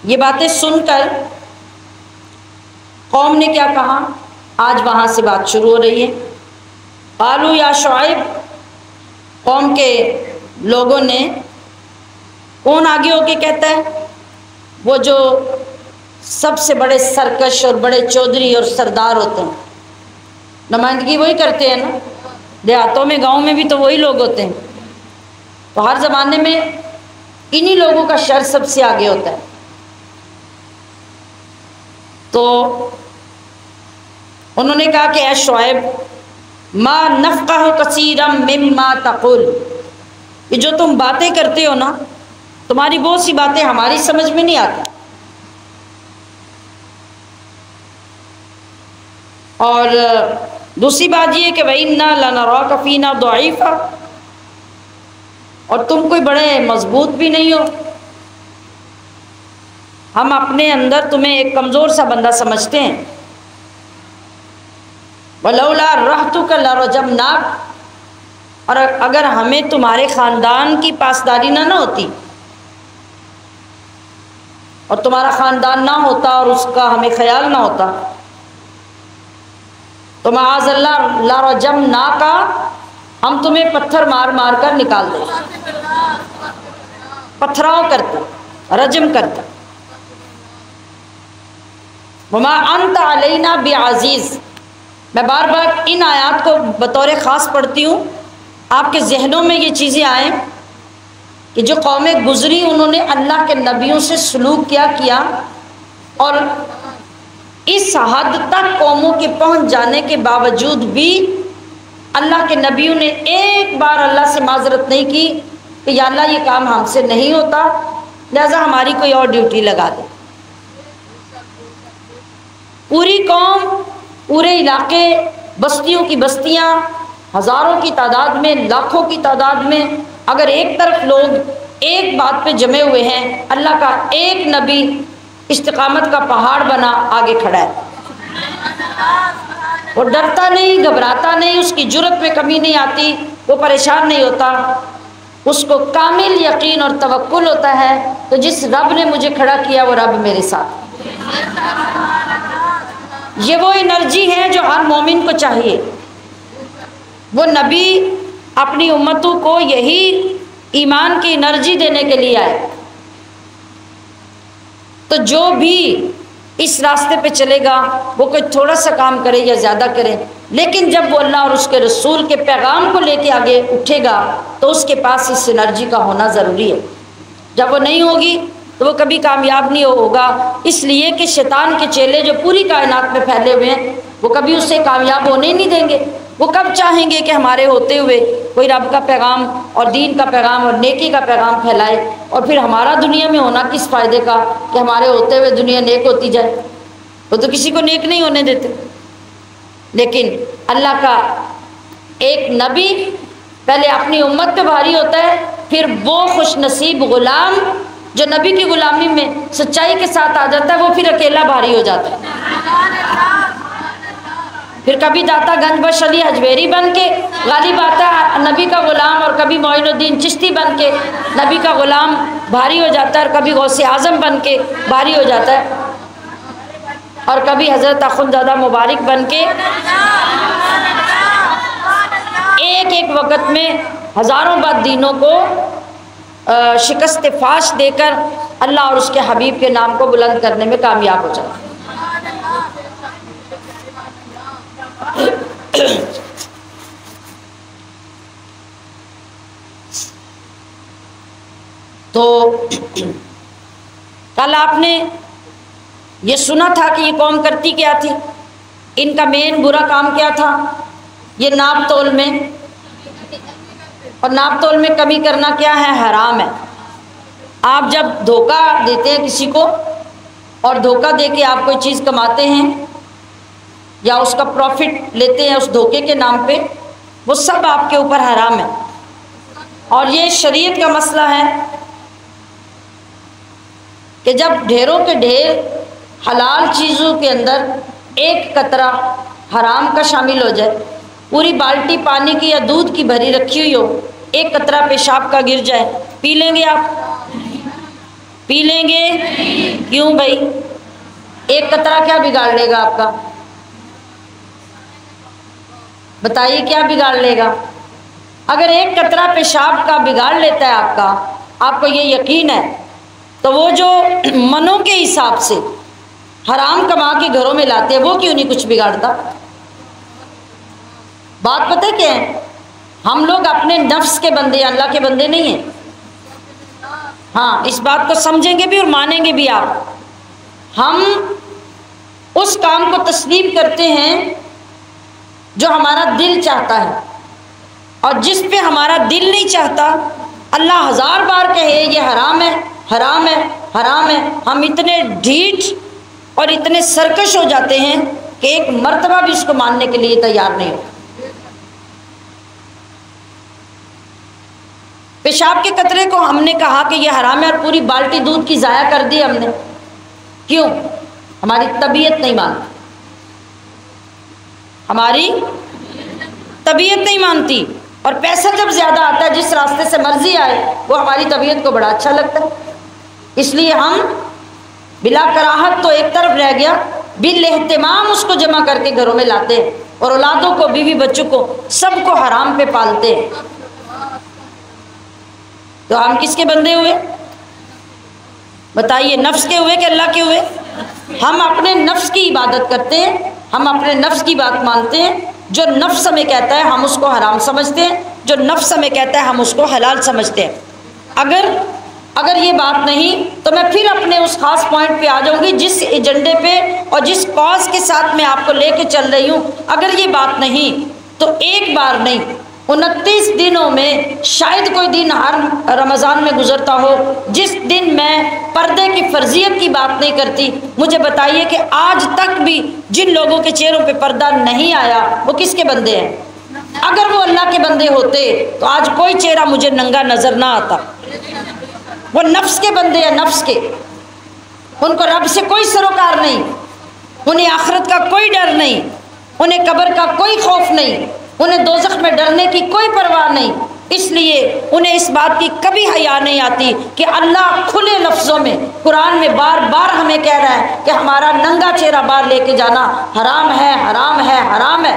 یہ باتیں سن کر قوم نے کیا کہا؟ آج وہاں سے بات شروع ہو رہی ہے، قالوا یا شعیب، قوم کے لوگوں نے، کون آگے ہو کے کہتا ہے؟ وہ جو سب سے بڑے سرکش اور بڑے چودھری اور سردار ہوتے ہیں، نمائندگی وہی کرتے ہیں نا، دیہاتوں میں گاؤں میں بھی تو وہی لوگ ہوتے ہیں، تو ہر زمانے میں انہی لوگوں کا شر سب سے آگے ہوتا ہے۔ تو انہوں نے کہا کہ اے شعیب، ما نفقہ کثیرا مما تقول، یہ جو تم باتیں کرتے ہو نا، تمہاری بہت سی باتیں ہماری سمجھ میں نہیں آتی، اور دوسری بات یہ کہ وَإِنَّا لَنَرَاكَ فِينَا ضَعِيفًا، اور تم کوئی بڑے مضبوط بھی نہیں ہو، ہم اپنے اندر تمہیں ایک کمزور سا بندہ سمجھتے ہیں، وَلَوْلَا رَحْتُكَ لَرَجَمْنَاكَ، اور اگر ہمیں تمہارے خاندان کی پاسداری نہ ہوتی اور تمہارا خاندان نہ ہوتا اور اس کا ہمیں خیال نہ ہوتا تو معاذ اللہ لَرَجَمْنَاكَ، ہم تمہیں پتھر مار مار کر نکال دیں، پتھراؤ کرتے، رجم کرتے۔ وَمَا أَنْتَ عَلَيْنَا بِعَزِيزٍ، میں بار بار ان آیات کو بطور خاص پڑھتی ہوں، آپ کے ذہنوں میں یہ چیزیں آئیں کہ جو قومیں گزری انہوں نے اللہ کے نبیوں سے سلوک کیا، اور اس حد تک قوموں کے پہنچ جانے کے باوجود بھی اللہ کے نبیوں نے ایک بار اللہ سے معذرت نہیں کی کہ یا اللہ یہ کام ہم سے نہیں ہوتا، لہذا ہماری کوئی اور ڈیوٹی لگا دے۔ پوری قوم، پورے علاقے، بستیوں کی بستیاں، ہزاروں کی تعداد میں، لاکھوں کی تعداد میں، اگر ایک طرف لوگ ایک بات پہ جمے ہوئے ہیں، اللہ کا ایک نبی استقامت کا پہاڑ بنا آگے کھڑا ہے، وہ ڈرتا نہیں، گھبراتا نہیں، اس کی جرت میں کمی نہیں آتی، وہ پریشان نہیں ہوتا، اس کو کامل یقین اور توکل ہوتا ہے کہ جس رب نے مجھے کھڑا کیا وہ رب میرے ساتھ۔ یہ وہ انرجی ہے جو ہر مومن کو چاہیے۔ وہ نبی اپنی امتوں کو یہی ایمان کی انرجی دینے کے لیے آئے، تو جو بھی اس راستے پہ چلے گا وہ کوئی تھوڑا سا کام کرے یا زیادہ کرے، لیکن جب وہ اللہ اور اس کے رسول کے پیغام کو لے کے آگے اٹھے گا تو اس کے پاس اس انرجی کا ہونا ضروری ہے۔ جب وہ نہیں ہوگی تو وہ کبھی کامیاب نہیں ہوگا، اس لیے کہ شیطان کے چیلے جو پوری کائنات میں پھیلے ہوئے ہیں وہ کبھی اسے کامیاب ہونے ہی نہیں دیں گے۔ وہ کب چاہیں گے کہ ہمارے ہوتے ہوئے کوئی رب کا پیغام اور دین کا پیغام اور نیکی کا پیغام پھیلائے، اور پھر ہمارا دنیا میں ہونا کس فائدے کا کہ ہمارے ہوتے ہوئے دنیا نیک ہوتی جائے؟ وہ تو کسی کو نیک نہیں ہونے دیتے۔ لیکن اللہ کا ایک نبی پہلے اپنی امت پہ بھاری ہوتا ہے، پھر وہ خوش نصیب غلام جو نبی کی غلامی میں سچائی کے ساتھ آ جاتا ہے وہ پھر اکیلا بھاری ہو جاتا ہے۔ پھر کبھی داتا گنج بخش علی حجویری بن کے غالب آتا ہے نبی کا غلام، اور کبھی معین الدین چشتی بن کے نبی کا غلام بھاری ہو جاتا ہے، اور کبھی غوث اعظم بن کے بھاری ہو جاتا ہے، اور کبھی حضرت اخندزادہ مبارک بن کے ایک ایک وقت میں ہزاروں بد دینوں کو شکست فاش دے کر اللہ اور اس کے حبیب کے نام کو بلند کرنے میں کامیاب ہو جاتا ہے۔ تو کل آپ نے یہ سنا تھا کہ یہ قوم کرتی کیا تھی، ان کا مین برا کام کیا تھا، یہ ناپ تول میں، اور ناپ تول میں کمی کرنا کیا ہے؟ حرام ہے۔ آپ جب دھوکہ دیتے ہیں کسی کو اور دھوکہ دے کے آپ کوئی چیز کماتے ہیں یا اس کا پروفٹ لیتے ہیں اس دھوکے کے نام پہ، وہ سب آپ کے اوپر حرام ہے، اور یہ شریعت کا مسئلہ ہے کہ جب ڈھیروں کے ڈھیر حلال چیزوں کے اندر ایک قطرہ حرام کا شامل ہو جائے، پوری بالٹی پانی کی یا دودھ کی بھری رکھی ہوئی ہو، ایک قطرہ پیشاب کا گر جائے، پی لیں گے آپ؟ پی لیں گے؟ کیوں بھائی؟ ایک قطرہ کیا بگاڑ لے گا آپ کا؟ بتائیے کیا بگاڑ لے گا؟ اگر ایک قطرہ پیشاب کا بگاڑ لیتا ہے آپ کا، آپ کو یہ یقین ہے، تو وہ جو منوں کے حساب سے حرام کما کے گھروں میں لاتے ہیں وہ کیوں نہیں کچھ بگاڑتا؟ بات پتہ کیا ہے؟ ہم لوگ اپنے نفس کے بندے ہیں، اللہ کے بندے نہیں ہیں۔ ہاں، اس بات کو سمجھیں گے بھی اور مانیں گے بھی آپ۔ ہم اس کام کو تسلیم کرتے ہیں جو ہمارا دل چاہتا ہے، اور جس پہ ہمارا دل نہیں چاہتا اللہ ہزار بار کہے یہ حرام ہے، حرام ہے، حرام ہے، ہم اتنے ڈھیٹ اور اتنے سرکش ہو جاتے ہیں کہ ایک مرتبہ بھی اس کو ماننے کے لیے تیار نہیں ہو۔ پیشاب کے قطرے کو ہم نے کہا کہ یہ حرام ہے اور پوری بالٹی دودھ کی ضائع کر دی ہم نے، کیوں؟ ہماری طبیعت نہیں مانتی، ہماری طبیعت نہیں مانتی، اور پیسہ جب زیادہ آتا ہے جس راستے سے مرضی آئے وہ ہماری طبیعت کو بڑا اچھا لگتا ہے، اس لیے ہم بلا کراہت تو ایک طرف رہ گیا، بال اہتمام اس کو جمع کر کے گھروں میں لاتے ہیں، اور اولادوں کو، بیوی بچوں کو، سب کو حرام پہ پالتے ہیں۔ تو ہم کس کے بندے ہوئے؟ بتائیے، نفس کے ہوئے کہ اللہ کے ہوئے؟ ہم اپنے نفس کی عبادت کرتے ہیں، ہم اپنے نفس کی بات مانتے ہیں، جو نفس ہمیں کہتا ہے ہم اس کو حرام سمجھتے ہیں، جو نفس ہمیں کہتا ہے ہم اس کو حلال سمجھتے ہیں۔ اگر یہ بات نہیں تو میں پھر اپنے اس خاص پوائنٹ پہ آ جاؤں گی جس ایجنڈے پہ اور جس کاز کے ساتھ میں آپ کو لے کے چل رہی ہوں۔ اگر یہ بات نہیں تو ایک بار نہیں 29 دنوں میں شاید کوئی دن ہر رمضان میں گزرتا ہو جس دن میں پردے کی فرضیت کی بات نہیں کرتی۔ مجھے بتائیے کہ آج تک بھی جن لوگوں کے چہروں پہ پردہ نہیں آیا وہ کس کے بندے ہیں؟ اگر وہ اللہ کے بندے ہوتے تو آج کوئی چہرہ مجھے ننگا نظر نہ آتا۔ وہ نفس کے بندے ہیں، نفس کے، ان کو رب سے کوئی سروکار نہیں، انہیں آخرت کا کوئی ڈر نہیں، انہیں قبر کا کوئی خوف نہیں، انہیں دوزخ میں ڈرنے کی کوئی پرواہ نہیں، اس لیے انہیں اس بات کی کبھی حیا نہیں آتی کہ اللہ کھلے لفظوں میں قرآن میں بار بار ہمیں کہہ رہا ہے کہ ہمارا ننگا چہرہ باہر لے کے جانا حرام ہے، حرام ہے، حرام ہے۔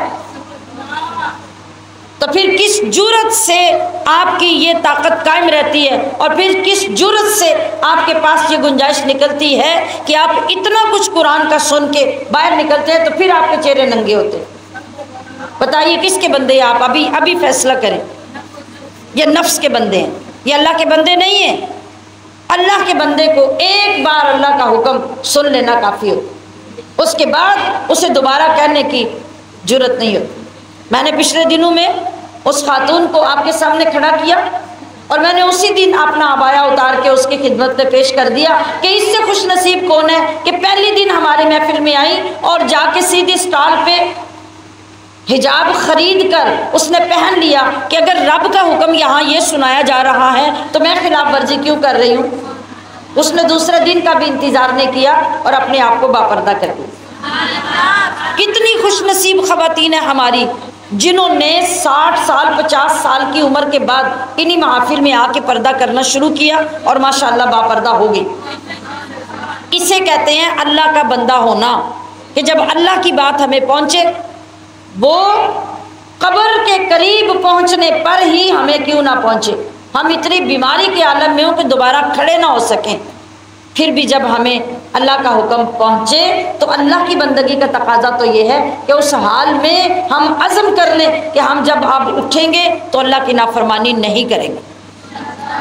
تو پھر کس جرأت سے آپ کی یہ طاقت قائم رہتی ہے، اور پھر کس جرأت سے آپ کے پاس یہ گنجائش نکلتی ہے کہ آپ اتنا کچھ قرآن کا سن کے باہر نکلتے ہیں، تو پھر آپ کے چہرے ننگے ہوتے ہیں؟ بتائیے کس کے بندے ہیں آپ؟ ابھی فیصلہ کریں۔ یہ نفس کے بندے ہیں، یہ اللہ کے بندے نہیں ہیں۔ اللہ کے بندے کو ایک بار اللہ کا حکم سن لینا کافی ہو، اس کے بعد اسے دوبارہ کہنے کی جرأت نہیں ہوتی۔ میں نے پچھلے دنوں میں اس خاتون کو آپ کے سامنے کھڑا کیا، اور میں نے اسی دن اپنا عبایا اتار کے اس کی خدمت میں پیش کر دیا کہ اس سے خوش نصیب کون ہے کہ پہلی دن ہماری محفل میں آئی اور جا کے سیدھی سٹال پہ حجاب خرید کر اس نے پہن لیا کہ اگر رب کا حکم یہاں یہ سنایا جا رہا ہے تو میں خلاف ورزی کیوں کر رہی ہوں۔ اس نے دوسرے دن کا بھی انتظار نہیں کیا اور اپنے آپ کو باپردہ کر دیا۔ کتنی خوش نصیب خواتین ہیں ہماری جنہوں نے 60 سال 50 سال کی عمر کے بعد انہی محافل میں آ کے پردہ کرنا شروع کیا اور ماشاءاللہ باپردہ ہو گئی۔ اسے کہتے ہیں اللہ کا بندہ ہونا، کہ جب اللہ کی بات ہمیں پہنچے، وہ قبر کے قریب پہنچنے پر ہی ہمیں کیوں نہ پہنچے، ہم اتنی بیماری کے عالم میں ہوں کہ دوبارہ کھڑے نہ ہو سکیں، پھر بھی جب ہمیں اللہ کا حکم پہنچے تو اللہ کی بندگی کا تقاضا تو یہ ہے کہ اس حال میں ہم عزم کر لیں کہ ہم جب آپ اٹھیں گے تو اللہ کی نافرمانی نہیں کریں گے۔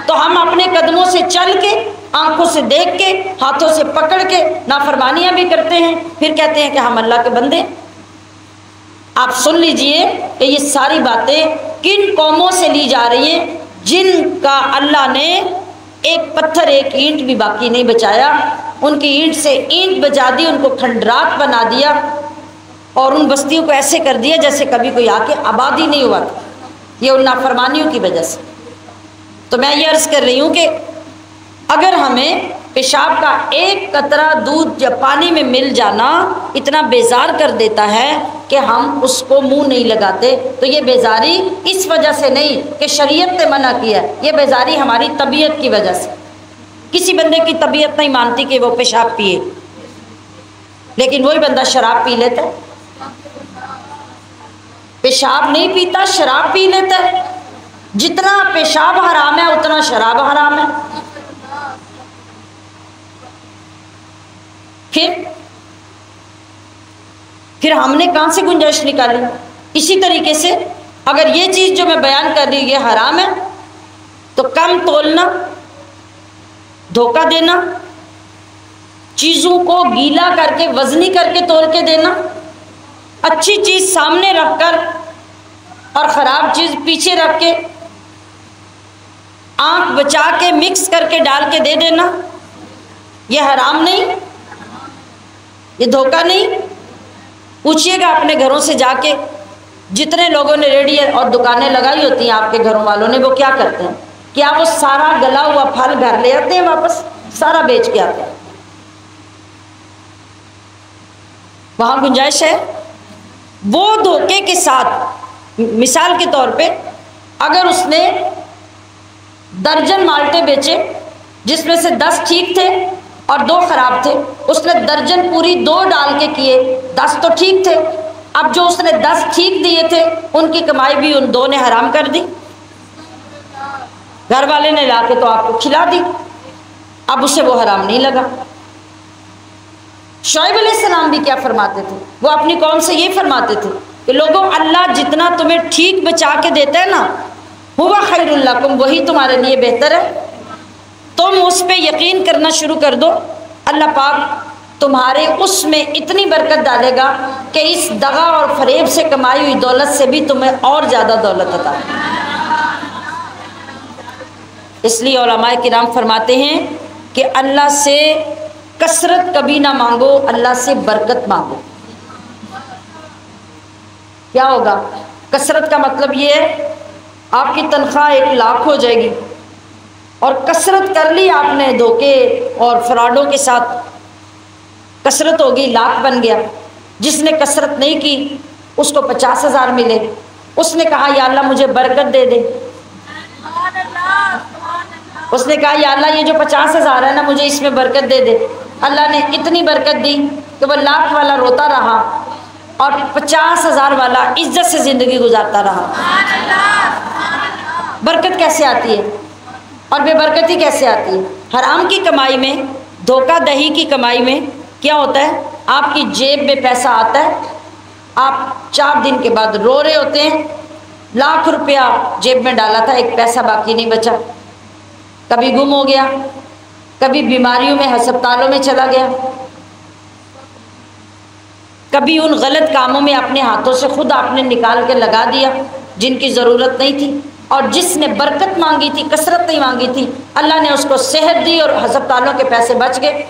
تو ہم اپنے قدموں سے چل کے، آنکھوں سے دیکھ کے، ہاتھوں سے پکڑ کے نافرمانیاں بھی کرتے ہیں، پھر کہتے ہیں کہ ہم اللہ کے بندے۔ آپ سن لیجئے کہ یہ ساری باتیں کن قوموں سے لی جا رہی ہیں جن کا اللہ نے ایک پتھر ایک اینٹ بھی باقی نہیں بچایا، ان کی اینٹ سے اینٹ بجا دی، ان کو کھنڈرات بنا دیا، اور ان بستیوں کو ایسے کر دیا جیسے کبھی کوئی آ کے آبادی نہیں ہوا تھا، یہ ان نافرمانیوں کی وجہ سے۔ تو میں یہ عرض کر رہی ہوں کہ اگر ہمیں پیشاب کا ایک قطرہ دودھ یا پانی میں مل جانا اتنا بیزار کر دیتا ہے کہ ہم اس کو منہ نہیں لگاتے، تو یہ بیزاری اس وجہ سے نہیں کہ شریعت نے منع کیا ہے، یہ بیزاری ہماری طبیعت کی وجہ سے۔ کسی بندے کی طبیعت نہیں مانتی کہ وہ پیشاب پیے، لیکن وہی بندہ شراب پی لیتا ہے۔ پیشاب نہیں پیتا، شراب پی لیتا ہے۔ جتنا پیشاب حرام ہے اتنا شراب حرام ہے۔ پھر ہم نے کہاں سے گنجائش نکالی؟ اسی طریقے سے اگر یہ چیز جو میں بیان کر رہی ہوں یہ حرام ہے تو کم تولنا، دھوکہ دینا، چیزوں کو گیلا کر کے وزنی کر کے تول کے دینا، اچھی چیز سامنے رکھ کر اور خراب چیز پیچھے رکھ کے، آنکھ بچا کے مکس کر کے ڈال کے دے دینا، یہ حرام نہیں، یہ دھوکہ نہیں۔ پوچھئے گا اپنے گھروں سے جا کے، جتنے لوگوں نے ریڈی اور دکانیں لگائی ہوتی ہیں آپ کے گھروں والوں نے، وہ کیا کرتے ہیں؟ کیا وہ سارا گلا ہوا پھل گھر لے آتے ہیں واپس؟ سارا بیچ کے آتے ہیں؟ وہاں گنجائش ہے؟ وہ دھوکے کے ساتھ، مثال کے طور پہ اگر اس نے درجن مالٹے بیچے جس میں سے 10 ٹھیک تھے اور 2 خراب تھے، اس نے درجن پوری 2 ڈال کے کیے، 10 تو ٹھیک تھے، اب جو اس نے 10 ٹھیک دیے تھے ان کی کمائی بھی ان 2 نے حرام کر دی، گھر والے نے لا کے تو آپ کو کھلا دی، اب اسے وہ حرام نہیں لگا۔ شعیب علیہ السلام بھی کیا فرماتے تھے؟ وہ اپنی قوم سے یہ فرماتے تھے کہ لوگوں، اللہ جتنا تمہیں ٹھیک بچا کے دیتا ہے نا، ہوا خیر لکم، وہی تمہارے لیے بہتر ہے، تم اس پہ یقین کرنا شروع کر دو، اللہ پاک تمہارے اس میں اتنی برکت ڈالے گا کہ اس دغا اور فریب سے کمائی ہوئی دولت سے بھی تمہیں اور زیادہ دولت عطا ہوگی۔ اس لیے علماء کرام فرماتے ہیں کہ اللہ سے کثرت کبھی نہ مانگو، اللہ سے برکت مانگو۔ کیا ہوگا؟ کثرت کا مطلب یہ ہے آپ کی تنخواہ 1 لاکھ ہو جائے گی، اور کثرت کر لی آپ نے دھوکے اور فراڈوں کے ساتھ، کثرت ہو گئی، لاکھ بن گیا۔ جس نے کثرت نہیں کی اس کو 50,000 ملے۔ اس نے کہا یا اللہ مجھے برکت دے دے، اس نے کہا یا اللہ یہ جو 50,000 ہے نا مجھے اس میں برکت دے دے۔ اللہ نے اتنی برکت دی کہ وہ لاکھ والا روتا رہا اور 50,000 والا عزت سے زندگی گزارتا رہا۔ برکت کیسے آتی ہے اور بے برکتی کیسے آتی ہے؟ حرام کی کمائی میں، دھوکہ دہی کی کمائی میں کیا ہوتا ہے؟ آپ کی جیب میں پیسہ آتا ہے، آپ 4 دن کے بعد رو رہے ہوتے ہیں، لاکھ روپیہ جیب میں ڈالا تھا، ایک پیسہ باقی نہیں بچا، کبھی گم ہو گیا، کبھی بیماریوں میں ہسپتالوں میں چلا گیا، کبھی ان غلط کاموں میں اپنے ہاتھوں سے خود آپ نے نکال کے لگا دیا جن کی ضرورت نہیں تھی۔ اور جس نے برکت مانگی تھی، کثرت نہیں مانگی تھی، اللہ نے اس کو صحت دی اور ہسپتالوں کے پیسے بچ گئے۔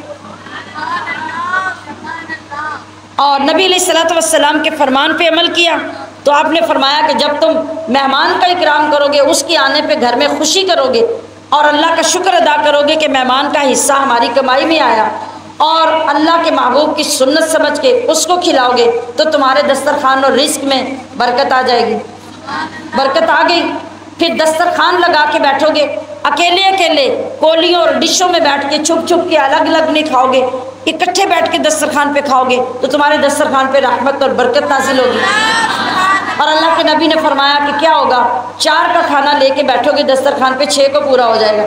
اور نبی علیہ الصلوۃ والسلام کے فرمان پہ عمل کیا تو آپ نے فرمایا کہ جب تم مہمان کا اکرام کرو گے، اس کے آنے پہ گھر میں خوشی کرو گے اور اللہ کا شکر ادا کرو گے کہ مہمان کا حصہ ہماری کمائی میں آیا، اور اللہ کے محبوب کی سنت سمجھ کے اس کو کھلاؤ گے تو تمہارے دسترخوان اور رزق میں برکت آ جائے گی۔ برکت آ گئی، پھر دسترخوان لگا کے بیٹھو گے، اکیلے اکیلے کولیوں اور ڈشوں میں بیٹھ کے چھپ چھپ کے الگ الگ نہیں کھاؤ گے، اکٹھے بیٹھ کے دسترخوان پہ کھاؤ گے تو تمہارے دسترخوان پہ رحمت اور برکت نازل ہوگی۔ اور اللہ کے نبی نے فرمایا کہ کیا ہوگا، 4 کا کھانا لے کے بیٹھو گے دسترخوان پہ، 6 کو پورا ہو جائے گا۔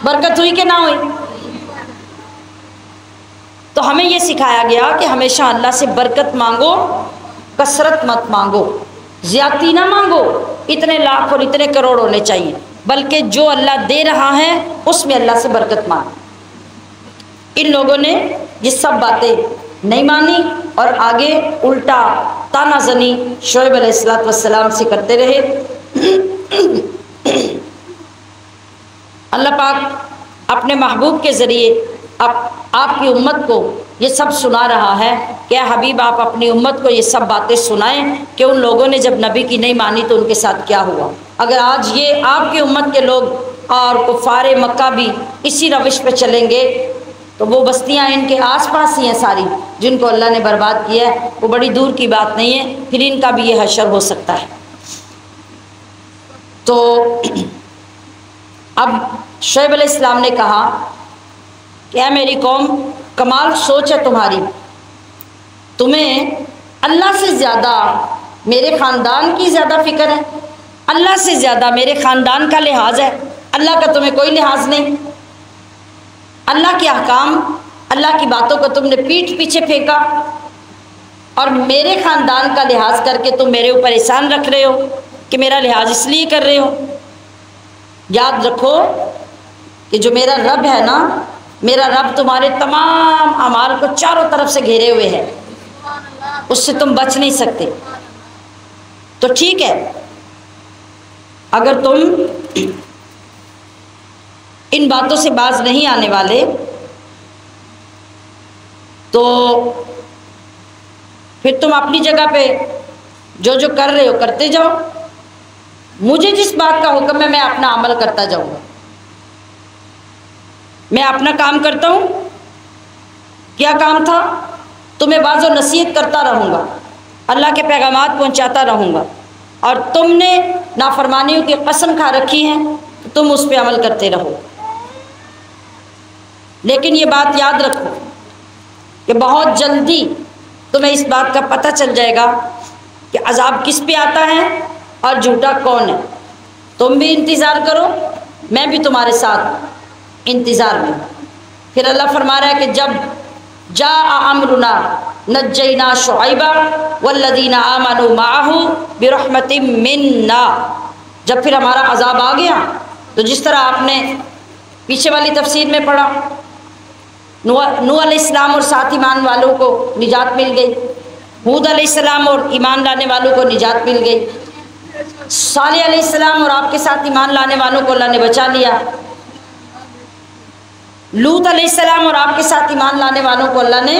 برکت ہوئی کہ نہ ہوئی؟ تو ہمیں یہ سکھایا گیا کہ ہمیشہ اللہ سے برکت مانگو، کثرت مت مانگو، زیادتی نہ مانگو، اتنے لاکھ اور اتنے کروڑ ہونے چاہیے، بلکہ جو اللہ دے رہا ہے اس میں اللہ سے برکت مانگو۔ ان لوگوں نے یہ سب باتیں نہیں مانی اور آگے الٹا تانا زنی شعیب علیہ السلام سے کرتے رہے۔ اللہ پاک اپنے محبوب کے ذریعے آپ کی امت کو یہ سب سنا رہا ہے کہ اے حبیب آپ اپنی امت کو یہ سب باتیں سنائیں کہ ان لوگوں نے جب نبی کی نہیں مانی تو ان کے ساتھ کیا ہوا۔ اگر آج یہ آپ کی امت کے لوگ اور کفار مکہ بھی اسی روش پہ چلیں گے تو وہ بستیاں ان کے آس پاس ہی ہیں ساری جن کو اللہ نے برباد کیا ہے، وہ بڑی دور کی بات نہیں ہے، پھر ان کا بھی یہ حشر ہو سکتا ہے۔ تو اب شعیب علیہ السلام نے کہا کہ اے میری قوم، کمال سوچ ہے تمہاری، تمہیں اللہ سے زیادہ میرے خاندان کی زیادہ فکر ہے، اللہ سے زیادہ میرے خاندان کا لحاظ ہے، اللہ کا تمہیں کوئی لحاظ نہیں۔ اللہ کے احکام، اللہ کی باتوں کو تم نے پیٹھ پیچھے پھینکا اور میرے خاندان کا لحاظ کر کے تم میرے اوپر احسان رکھ رہے ہو کہ میرا لحاظ اس لیے کر رہے ہو۔ یاد رکھو کہ جو میرا رب ہے نا، میرا رب تمہارے تمام اعمال کو چاروں طرف سے گھیرے ہوئے ہے، اس سے تم بچ نہیں سکتے۔ تو ٹھیک ہے، اگر تم ان باتوں سے باز نہیں آنے والے تو پھر تم اپنی جگہ پہ جو جو کر رہے ہو کرتے جاؤ، مجھے جس بات کا حکم ہے میں اپنا عمل کرتا جاؤں گا، میں اپنا کام کرتا ہوں۔ کیا کام تھا؟ تمہیں باز و نصیحت کرتا رہوں گا، اللہ کے پیغامات پہنچاتا رہوں گا، اور تم نے نافرمانیوں کی قسم کھا رکھی ہے تو تم اس پہ عمل کرتے رہو۔ لیکن یہ بات یاد رکھو کہ بہت جلدی تمہیں اس بات کا پتہ چل جائے گا کہ عذاب کس پہ آتا ہے اور جھوٹا کون ہے۔ تم بھی انتظار کرو، میں بھی تمہارے ساتھ انتظار میں۔ پھر اللہ فرما رہا ہے کہ جب جاء امرنا نجینا شعیبا والذین آمنوا معہ برحمت منا، جب پھر ہمارا عذاب آ گیا تو جس طرح آپ نے پیچھے والی تفسیر میں پڑھا، نوح علیہ السلام اور 7 ایمان والوں کو نجات مل گئی، ہود علیہ السلام اور ایمان لانے والوں کو نجات مل گئی، صالح علیہ السلام اور آپ کے ساتھ ایمان لانے والوں کو اللہ نے بچا لیا، لوط علیہ السلام اور آپ کے ساتھ ایمان لانے والوں کو اللہ نے،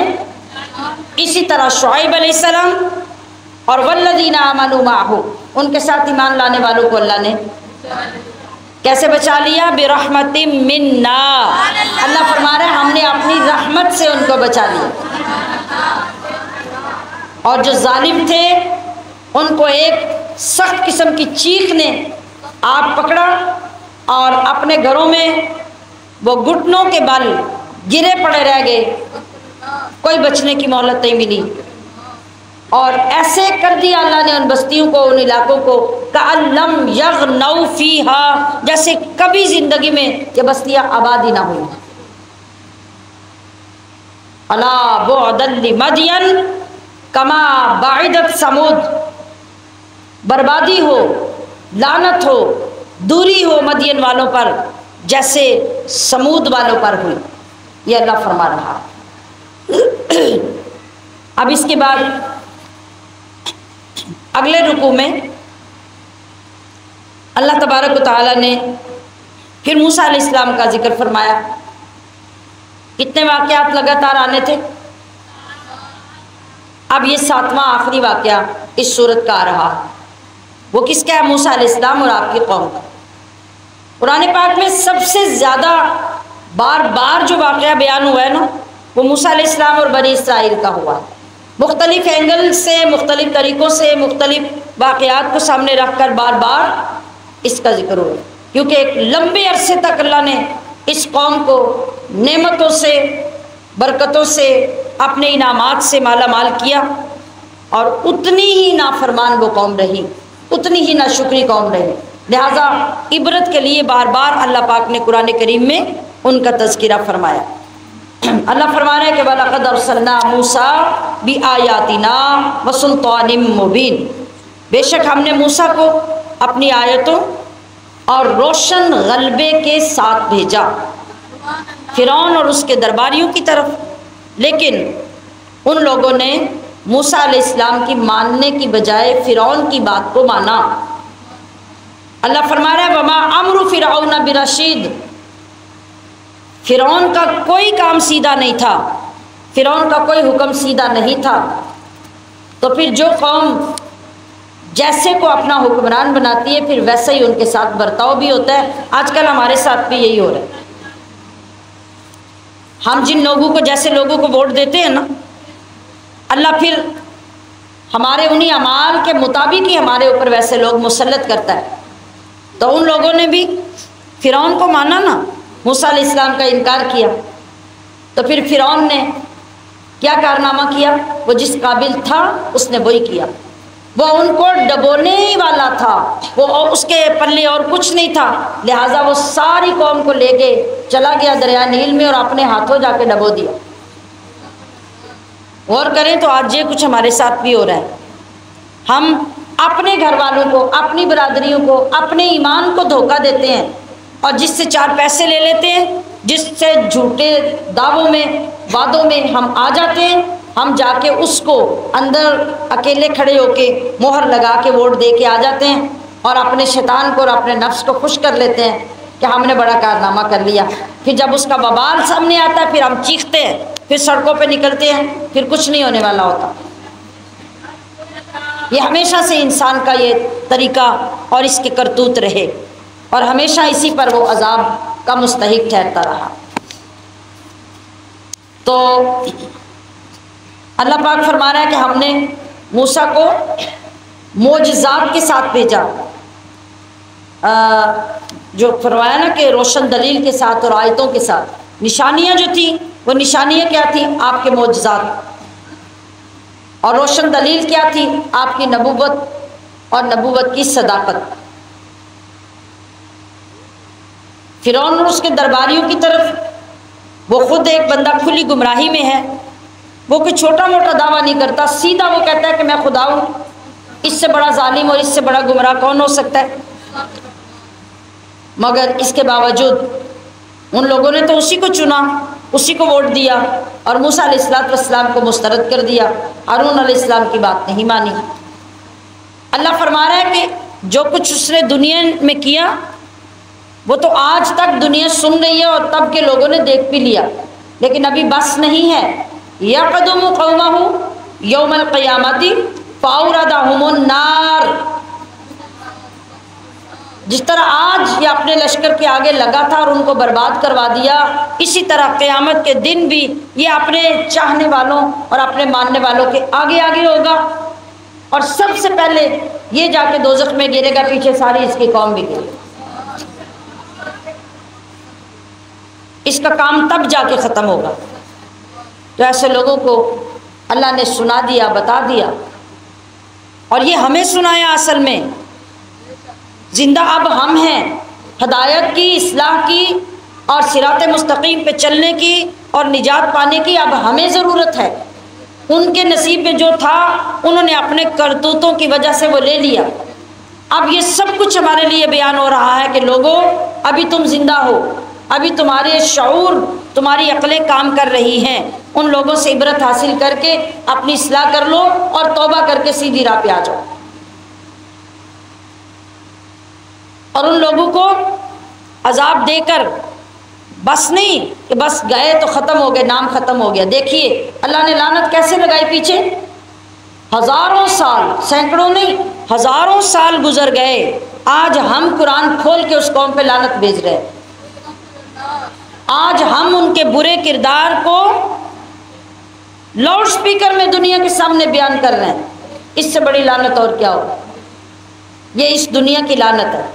اسی طرح شعیب علیہ السلام اور والذین آمنوا معہ ان کے ساتھ ایمان لانے والوں کو اللہ نے کیسے بچا لیا؟ برحمت منا، اللہ فرما رہا ہے ہم نے اپنی رحمت سے ان کو بچا لیا۔ اور جو ظالم تھے ان کو ایک سخت قسم کی چیخ نے آپ پکڑا اور اپنے گھروں میں وہ گھٹنوں کے بل گرے پڑے رہ گئے، کوئی بچنے کی مہلت نہیں ملی۔ اور ایسے کر دیا اللہ نے ان بستیوں کو، ان علاقوں کو، کأن لم یغنوا فیہا، جیسے کبھی زندگی میں یہ بستیاں آباد ہی نہ ہوئی۔ الا بعدا لمدین کما بعدت ثمود، بربادی ہو، لعنت ہو، دوری ہو مدین والوں پر جیسے سمود والوں پر ہوئی، یہ اللہ فرما رہا۔ اب اس کے بعد اگلے رکوع میں اللہ تبارک و تعالیٰ نے پھر موسیٰ علیہ السلام کا ذکر فرمایا۔ کتنے واقعات لگاتار آنے تھے؟ اب یہ 7واں آخری واقعہ اس سورت کا آ رہا۔ وہ کس کا ہے؟ موسیٰ علیہ السلام اور آپ کی قوم کا۔ قرآن پاک میں سب سے زیادہ بار بار جو واقعہ بیان ہوا ہے نا، وہ موسیٰ علیہ السلام اور بنی اسرائیل کا ہوا۔ مختلف اینگل سے، مختلف طریقوں سے، مختلف واقعات کو سامنے رکھ کر بار بار اس کا ذکر ہوا، کیونکہ ایک لمبے عرصے تک اللہ نے اس قوم کو نعمتوں سے، برکتوں سے، اپنے انعامات سے مالا مال کیا، اور اتنی ہی نافرمان وہ قوم رہی، اتنی ہی ناشکری قوم رہی۔ لہذا عبرت کے لیے بار بار اللہ پاک نے قرآن کریم میں ان کا تذکرہ فرمایا۔ اللہ فرما رہا ہے کہ وَلَقَدْ أَرْسَلْنَا مُوسَىٰ بِآيَاتِنَا وَسُلْطَانٍ مُّبِينٍ، بے شک ہم نے موسیٰ کو اپنی آیتوں اور روشن غلبے کے ساتھ بھیجا فرعون اور اس کے درباریوں کی طرف، لیکن ان لوگوں نے موسیٰ علیہ السلام کی ماننے کی بجائے فرعون کی بات کو مانا۔ اللہ فرما رہا ہے وَمَا أَمْرُ فِرْعَوْنَ بِرَشِيدٍ، فرعون کا کوئی کام سیدھا نہیں تھا، فرعون کا کوئی حکم سیدھا نہیں تھا۔ تو پھر جو قوم جیسے کو اپنا حکمران بناتی ہے پھر ویسا ہی ان کے ساتھ برتاؤ بھی ہوتا ہے۔ آج کل ہمارے ساتھ بھی یہی ہو رہا ہے۔ ہم جن لوگوں کو، جیسے لوگوں کو ووٹ دیتے ہیں نا، اللہ پھر ہمارے انہی اعمال کے مطابق ہی ہمارے اوپر ویسے لوگ مسلط کرتا ہے۔ تو ان لوگوں نے بھی فرعون کو مانا نا، موسیٰ علیہ السلام کا انکار کیا، تو پھر فرعون نے کیا کارنامہ کیا؟ وہ جس قابل تھا اس نے وہی کیا، وہ ان کو ڈبونے ہی والا تھا، وہ اس کے پلے اور کچھ نہیں تھا، لہٰذا وہ ساری قوم کو لے کے چلا گیا دریا نیل میں اور اپنے ہاتھوں جا کے ڈبو دیا۔ غور کریں تو آج یہ کچھ ہمارے ساتھ بھی ہو رہا ہے۔ ہم اپنے گھر والوں کو، اپنی برادریوں کو، اپنے ایمان کو دھوکہ دیتے ہیں، اور جس سے 4 پیسے لے لیتے ہیں، جس سے جھوٹے دعووں میں، وعدوں میں ہم آ جاتے ہیں، ہم جا کے اس کو اندر اکیلے کھڑے ہو کے مہر لگا کے ووٹ دے کے آ جاتے ہیں، اور اپنے شیطان کو اور اپنے نفس کو خوش کر لیتے ہیں کہ ہم نے بڑا کارنامہ کر لیا۔ پھر جب اس کا وبال سامنے آتا ہے پھر ہم چیختے ہیں، پھر سڑکوں پہ نکلتے ہیں، پھر کچھ نہیں ہونے والا ہوتا۔ یہ ہمیشہ سے انسان کا یہ طریقہ اور اس کے کرتوت رہے، اور ہمیشہ اسی پر وہ عذاب کا مستحق ٹھہرتا رہا۔ تو اللہ پاک فرما رہا ہے کہ ہم نے موسیٰ کو معجزات کے ساتھ بھیجا، جو فرمایا نا کہ روشن دلیل کے ساتھ اور آیتوں کے ساتھ۔ نشانیاں جو تھیں وہ نشانیاں کیا تھیں؟ آپ کے معجزات۔ اور روشن دلیل کیا تھی؟ آپ کی نبوت اور نبوت کی صداقت۔ فرعون اور اس کے درباریوں کی طرف وہ خود ایک بندہ کھلی گمراہی میں ہے، وہ کوئی چھوٹا موٹا دعویٰ نہیں کرتا، سیدھا وہ کہتا ہے کہ میں خدا ہوں۔ اس سے بڑا ظالم اور اس سے بڑا گمراہ کون ہو سکتا ہے؟ مگر اس کے باوجود ان لوگوں نے تو اسی کو چنا، اسی کو ووٹ دیا، اور موسیٰ علیہ السلام کو مسترد کر دیا، ہارون علیہ السلام کی بات نہیں مانی۔ اللہ فرما رہا ہے کہ جو کچھ اس نے دنیا میں کیا وہ تو آج تک دنیا سن رہی ہے، اور تب کے لوگوں نے دیکھ بھی لیا، لیکن ابھی بس نہیں ہے۔ یقدم قومہ یوم القیامت فاوردہم النار، جس طرح آج یہ اپنے لشکر کے آگے لگا تھا اور ان کو برباد کروا دیا، اسی طرح قیامت کے دن بھی یہ اپنے چاہنے والوں اور اپنے ماننے والوں کے آگے آگے ہوگا، اور سب سے پہلے یہ جا کے دوزخ میں گرے گا، پیچھے ساری اس کی قوم بھی گرے گی۔ اس کا کام تب جا کے ختم ہوگا۔ تو ایسے لوگوں کو اللہ نے سنا دیا، بتا دیا، اور یہ ہمیں سنایا اصل میں۔ زندہ اب ہم ہیں، ہدایت کی، اصلاح کی اور صراط مستقیم پہ چلنے کی اور نجات پانے کی اب ہمیں ضرورت ہے۔ ان کے نصیب میں جو تھا انہوں نے اپنے کرتوتوں کی وجہ سے وہ لے لیا۔ اب یہ سب کچھ ہمارے لیے بیان ہو رہا ہے کہ لوگوں، ابھی تم زندہ ہو، ابھی تمہارے شعور، تمہاری عقلیں کام کر رہی ہیں، ان لوگوں سے عبرت حاصل کر کے اپنی اصلاح کر لو اور توبہ کر کے سیدھی راہ پہ آ جاؤ۔ اور ان لوگوں کو عذاب دے کر بس نہیں کہ بس گئے تو ختم ہو گئے، نام ختم ہو گیا۔ دیکھیے اللہ نے لعنت کیسے لگائی پیچھے، ہزاروں سال، سینکڑوں نہیں، ہزاروں سال گزر گئے، آج ہم قرآن کھول کے اس قوم پہ لعنت بھیج رہے ہیں۔ آج ہم ان کے برے کردار کو لاؤڈ سپیکر میں دنیا کے سامنے بیان کر رہے ہیں۔ اس سے بڑی لعنت اور کیا ہو؟ یہ اس دنیا کی لعنت ہے۔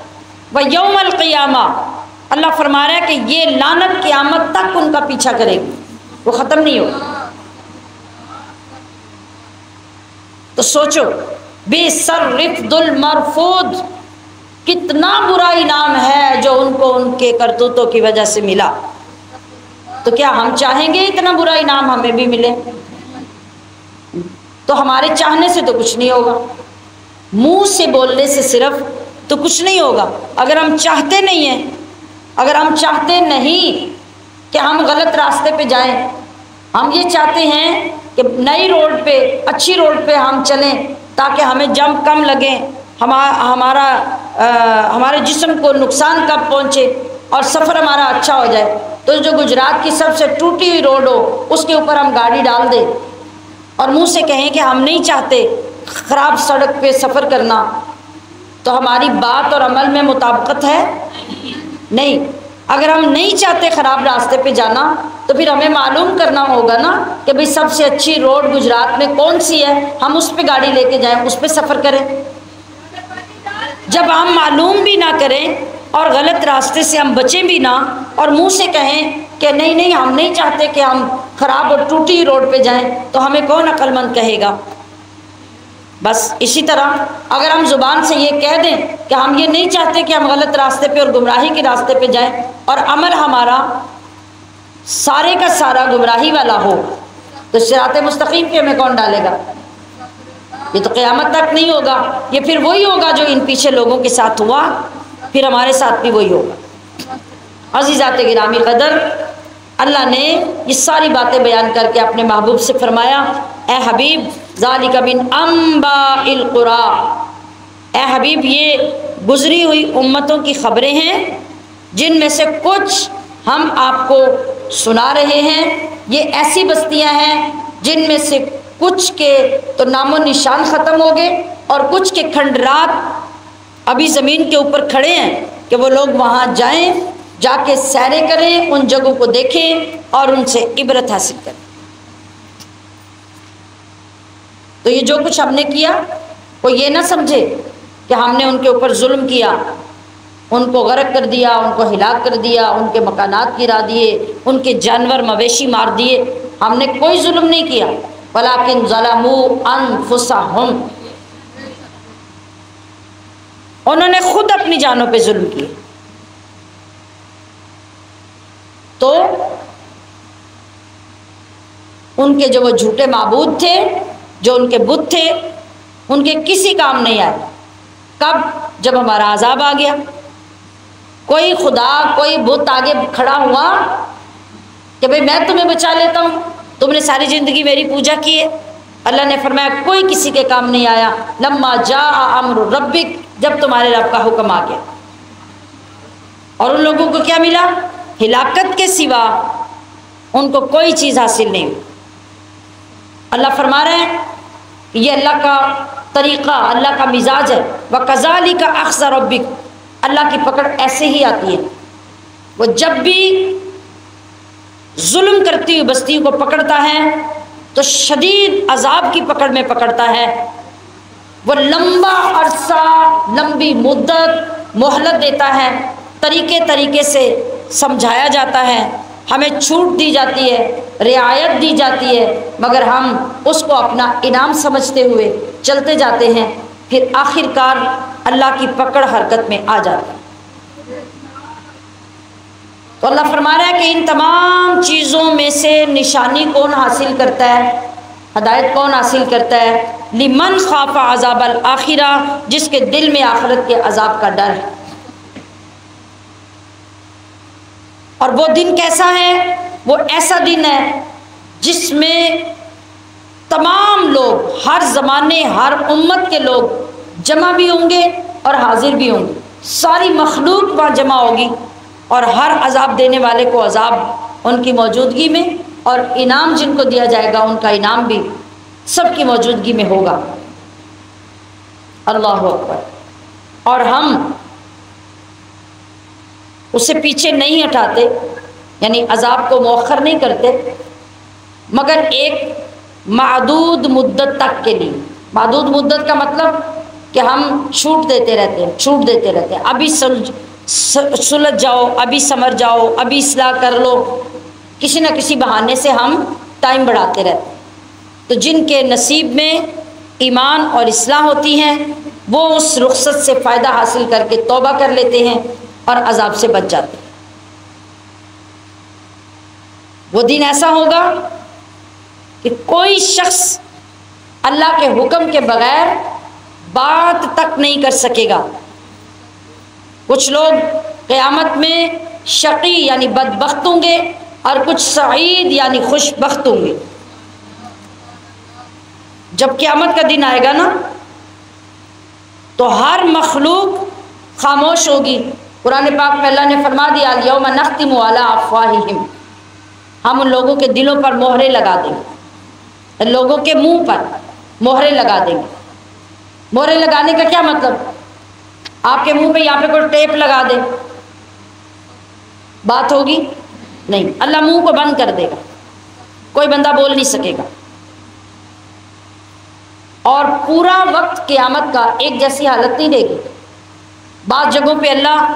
وَيَوْمَ الْقِيَامَةِ اللہ فرما رہا ہے کہ یہ لعنت قیامت تک ان کا پیچھا کرے گی، وہ ختم نہیں ہوگی۔ تو سوچو، بِئْسَ الرِّفْدُ الْمَرْفُودُ، کتنا برا انعام ہے جو ان کو ان کے کرتوتوں کی وجہ سے ملا۔ تو کیا ہم چاہیں گے اتنا برا انعام ہمیں بھی ملے؟ تو ہمارے چاہنے سے تو کچھ نہیں ہوگا، منہ سے بولنے سے صرف تو کچھ نہیں ہوگا۔ اگر ہم چاہتے نہیں ہیں، اگر ہم چاہتے نہیں کہ ہم غلط راستے پہ جائیں، ہم یہ چاہتے ہیں کہ نئی روڈ پہ، اچھی روڈ پہ ہم چلیں تاکہ ہمیں جمپ کم لگیں، ہمارے جسم کو نقصان کم پہنچے اور سفر ہمارا اچھا ہو جائے، تو جو گجرات کی سب سے ٹوٹی ہوئی روڈ ہو اس کے اوپر ہم گاڑی ڈال دیں اور منہ سے کہیں کہ ہم نہیں چاہتے خراب سڑک پہ سفر کرنا، تو ہماری بات اور عمل میں مطابقت ہے نہیں۔ اگر ہم نہیں چاہتے خراب راستے پہ جانا تو پھر ہمیں معلوم کرنا ہوگا نا کہ بھئی سب سے اچھی روڈ گجرات میں کون سی ہے، ہم اس پہ گاڑی لے کے جائیں، اس پہ سفر کریں۔ جب ہم معلوم بھی نہ کریں اور غلط راستے سے ہم بچیں بھی نہ اور منہ سے کہیں کہ نہیں نہیں ہم نہیں چاہتے کہ ہم خراب اور ٹوٹی روڈ پہ جائیں، تو ہمیں کون عقل مند کہے گا؟ بس اسی طرح اگر ہم زبان سے یہ کہہ دیں کہ ہم یہ نہیں چاہتے کہ ہم غلط راستے پہ اور گمراہی کے راستے پہ جائیں، اور عمل ہمارا سارے کا سارا گمراہی والا ہو، تو صراط مستقیم پہ ہمیں کون ڈالے گا؟ یہ تو قیامت تک نہیں ہوگا، یہ پھر وہی ہوگا جو ان پیچھے لوگوں کے ساتھ ہوا، پھر ہمارے ساتھ بھی وہی ہوگا۔ عزیزات گرامی قدر، اللہ نے یہ ساری باتیں بیان کر کے اپنے محبوب سے فرمایا، اے حبیب ذالک من انباء القری، اے حبیب یہ گزری ہوئی امتوں کی خبریں ہیں جن میں سے کچھ ہم آپ کو سنا رہے ہیں۔ یہ ایسی بستیاں ہیں جن میں سے کچھ کے تو نام و نشان ختم ہو گئے اور کچھ کے کھنڈرات ابھی زمین کے اوپر کھڑے ہیں کہ وہ لوگ وہاں جائیں، جا کے سیریں کریں، ان جگہوں کو دیکھیں اور ان سے عبرت حاصل کریں۔ تو یہ جو کچھ ہم نے کیا وہ یہ نہ سمجھے کہ ہم نے ان کے اوپر ظلم کیا، ان کو غرق کر دیا، ان کو ہلاک کر دیا، ان کے مکانات گرا دیے، ان کے جانور مویشی مار دیے، ہم نے کوئی ظلم نہیں کیا، ولیکن ظلموا انفسہم، انہوں نے خود اپنی جانوں پہ ظلم کیا۔ تو ان کے جو وہ جھوٹے معبود تھے، جو ان کے بت تھے، ان کے کسی کام نہیں آئے۔ کب؟ جب ہمارا عذاب آ گیا۔ کوئی خدا، کوئی بت آگے کھڑا ہوا کہ بھئی میں تمہیں بچا لیتا ہوں، تم نے ساری زندگی میری پوجا کی ہے؟ اللہ نے فرمایا کوئی کسی کے کام نہیں آیا۔ لما جاء امر ربک، جب تمہارے رب کا حکم آ گیا۔ اور ان لوگوں کو کیا ملا؟ ہلاکت کے سوا ان کو کوئی چیز حاصل نہیں ہوئی۔ اللہ فرما رہے ہیں یہ اللہ کا طریقہ، اللہ کا مزاج ہے۔ وَكَذَلِكَ أَخْذُ رَبِّكَ، اللہ کی پکڑ ایسے ہی آتی ہے، وہ جب بھی ظلم کرتی ہوئی بستیوں کو پکڑتا ہے تو شدید عذاب کی پکڑ میں پکڑتا ہے، وہ لمبا عرصہ، لمبی مدت مہلت دیتا ہے، طریقے سے سمجھایا جاتا ہے، ہمیں چھوٹ دی جاتی ہے، رعایت دی جاتی ہے، مگر ہم اس کو اپنا انعام سمجھتے ہوئے چلتے جاتے ہیں، پھر آخر کار اللہ کی پکڑ حرکت میں آ جاتی ہے۔ تو اللہ فرما رہا ہے کہ ان تمام چیزوں میں سے نشانی کون حاصل کرتا ہے، ہدایت کون حاصل کرتا ہے؟ لمن خاف عذاب الآخرہ، جس کے دل میں آخرت کے عذاب کا ڈر ہے۔ اور وہ دن کیسا ہے؟ وہ ایسا دن ہے جس میں تمام لوگ، ہر زمانے، ہر امت کے لوگ جمع بھی ہوں گے اور حاضر بھی ہوں گے، ساری مخلوق وہاں جمع ہوگی، اور ہر عذاب دینے والے کو عذاب ان کی موجودگی میں، اور انعام جن کو دیا جائے گا ان کا انعام بھی سب کی موجودگی میں ہوگا۔ اللہ اکبر۔ اور ہم اسے پیچھے نہیں ہٹاتے، یعنی عذاب کو مؤخر نہیں کرتے، مگر ایک معدود مدت تک کے لیے۔ معدود مدت کا مطلب کہ ہم چھوٹ دیتے رہتے ہیں، ابھی سلجھ جاؤ، ابھی سمر جاؤ، ابھی اصلاح کر لو، کسی نہ کسی بہانے سے ہم ٹائم بڑھاتے رہتے ہیں۔ تو جن کے نصیب میں ایمان اور اصلاح ہوتی ہیں وہ اس رخصت سے فائدہ حاصل کر کے توبہ کر لیتے ہیں اور عذاب سے بچ جاتے ہیں۔ وہ دن ایسا ہوگا کہ کوئی شخص اللہ کے حکم کے بغیر بات تک نہیں کر سکے گا۔ کچھ لوگ قیامت میں شقی یعنی بدبخت ہوں گے، اور کچھ سعید یعنی خوش بخت ہوں گے۔ جب قیامت کا دن آئے گا نا تو ہر مخلوق خاموش ہوگی۔ قرآن پاک میں اللہ نے فرما دیا الیوم نختم علی افواہہم، ہم ان لوگوں کے دلوں پر مہرے لگا دیں گے، لوگوں کے منہ پر مہرے لگا دیں گے۔ مہرے لگانے کا کیا مطلب؟ آپ کے منہ پہ یہاں پہ کوئی ٹیپ لگا دے، بات ہوگی نہیں، اللہ منہ کو بند کر دے گا، کوئی بندہ بول نہیں سکے گا۔ اور پورا وقت قیامت کا ایک جیسی حالت نہیں دے گی۔ بعض جگہوں پہ اللہ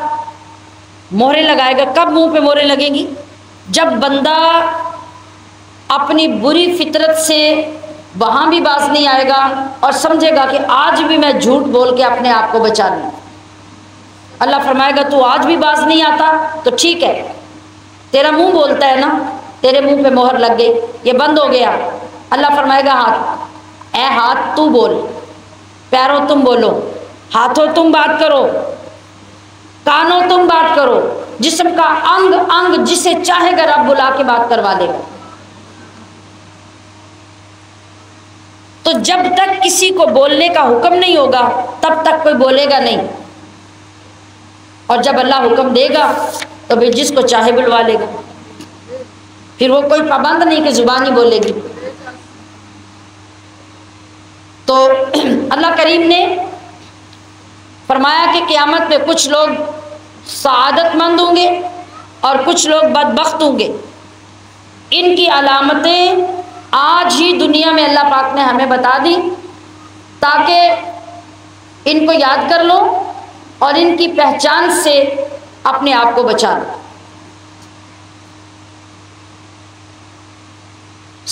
مہرے لگائے گا۔ کب منہ پہ مہرے لگیں گی؟ جب بندہ اپنی بری فطرت سے وہاں بھی باز نہیں آئے گا اور سمجھے گا کہ آج بھی میں جھوٹ بول کے اپنے آپ کو بچا لوں۔ اللہ فرمائے گا تو آج بھی باز نہیں آتا تو ٹھیک ہے، تیرا منہ بولتا ہے نا، تیرے منہ پہ مہر لگ گئی، یہ بند ہو گیا۔ اللہ فرمائے گا ہاتھ، اے ہاتھ تو بول، پیروں تم بولو، ہاتھوں تم بات کرو، کانوں تم بات کرو، جسم کا انگ انگ جسے چاہے گا رب بلا کے بات کروا دے گا۔ تو جب تک کسی کو بولنے کا حکم نہیں ہوگا تب تک کوئی بولے گا نہیں، اور جب اللہ حکم دے گا تو پھر جس کو چاہے بلوا لے گا، پھر وہ کوئی پابند نہیں کہ زبان ہی بولے گی۔ تو اللہ کریم نے فرمایا کہ قیامت میں کچھ لوگ سعادت مند ہوں گے اور کچھ لوگ بدبخت ہوں گے۔ ان کی علامتیں آج ہی دنیا میں اللہ پاک نے ہمیں بتا دی تاکہ ان کو یاد کر لو اور ان کی پہچان سے اپنے آپ کو بچا لو۔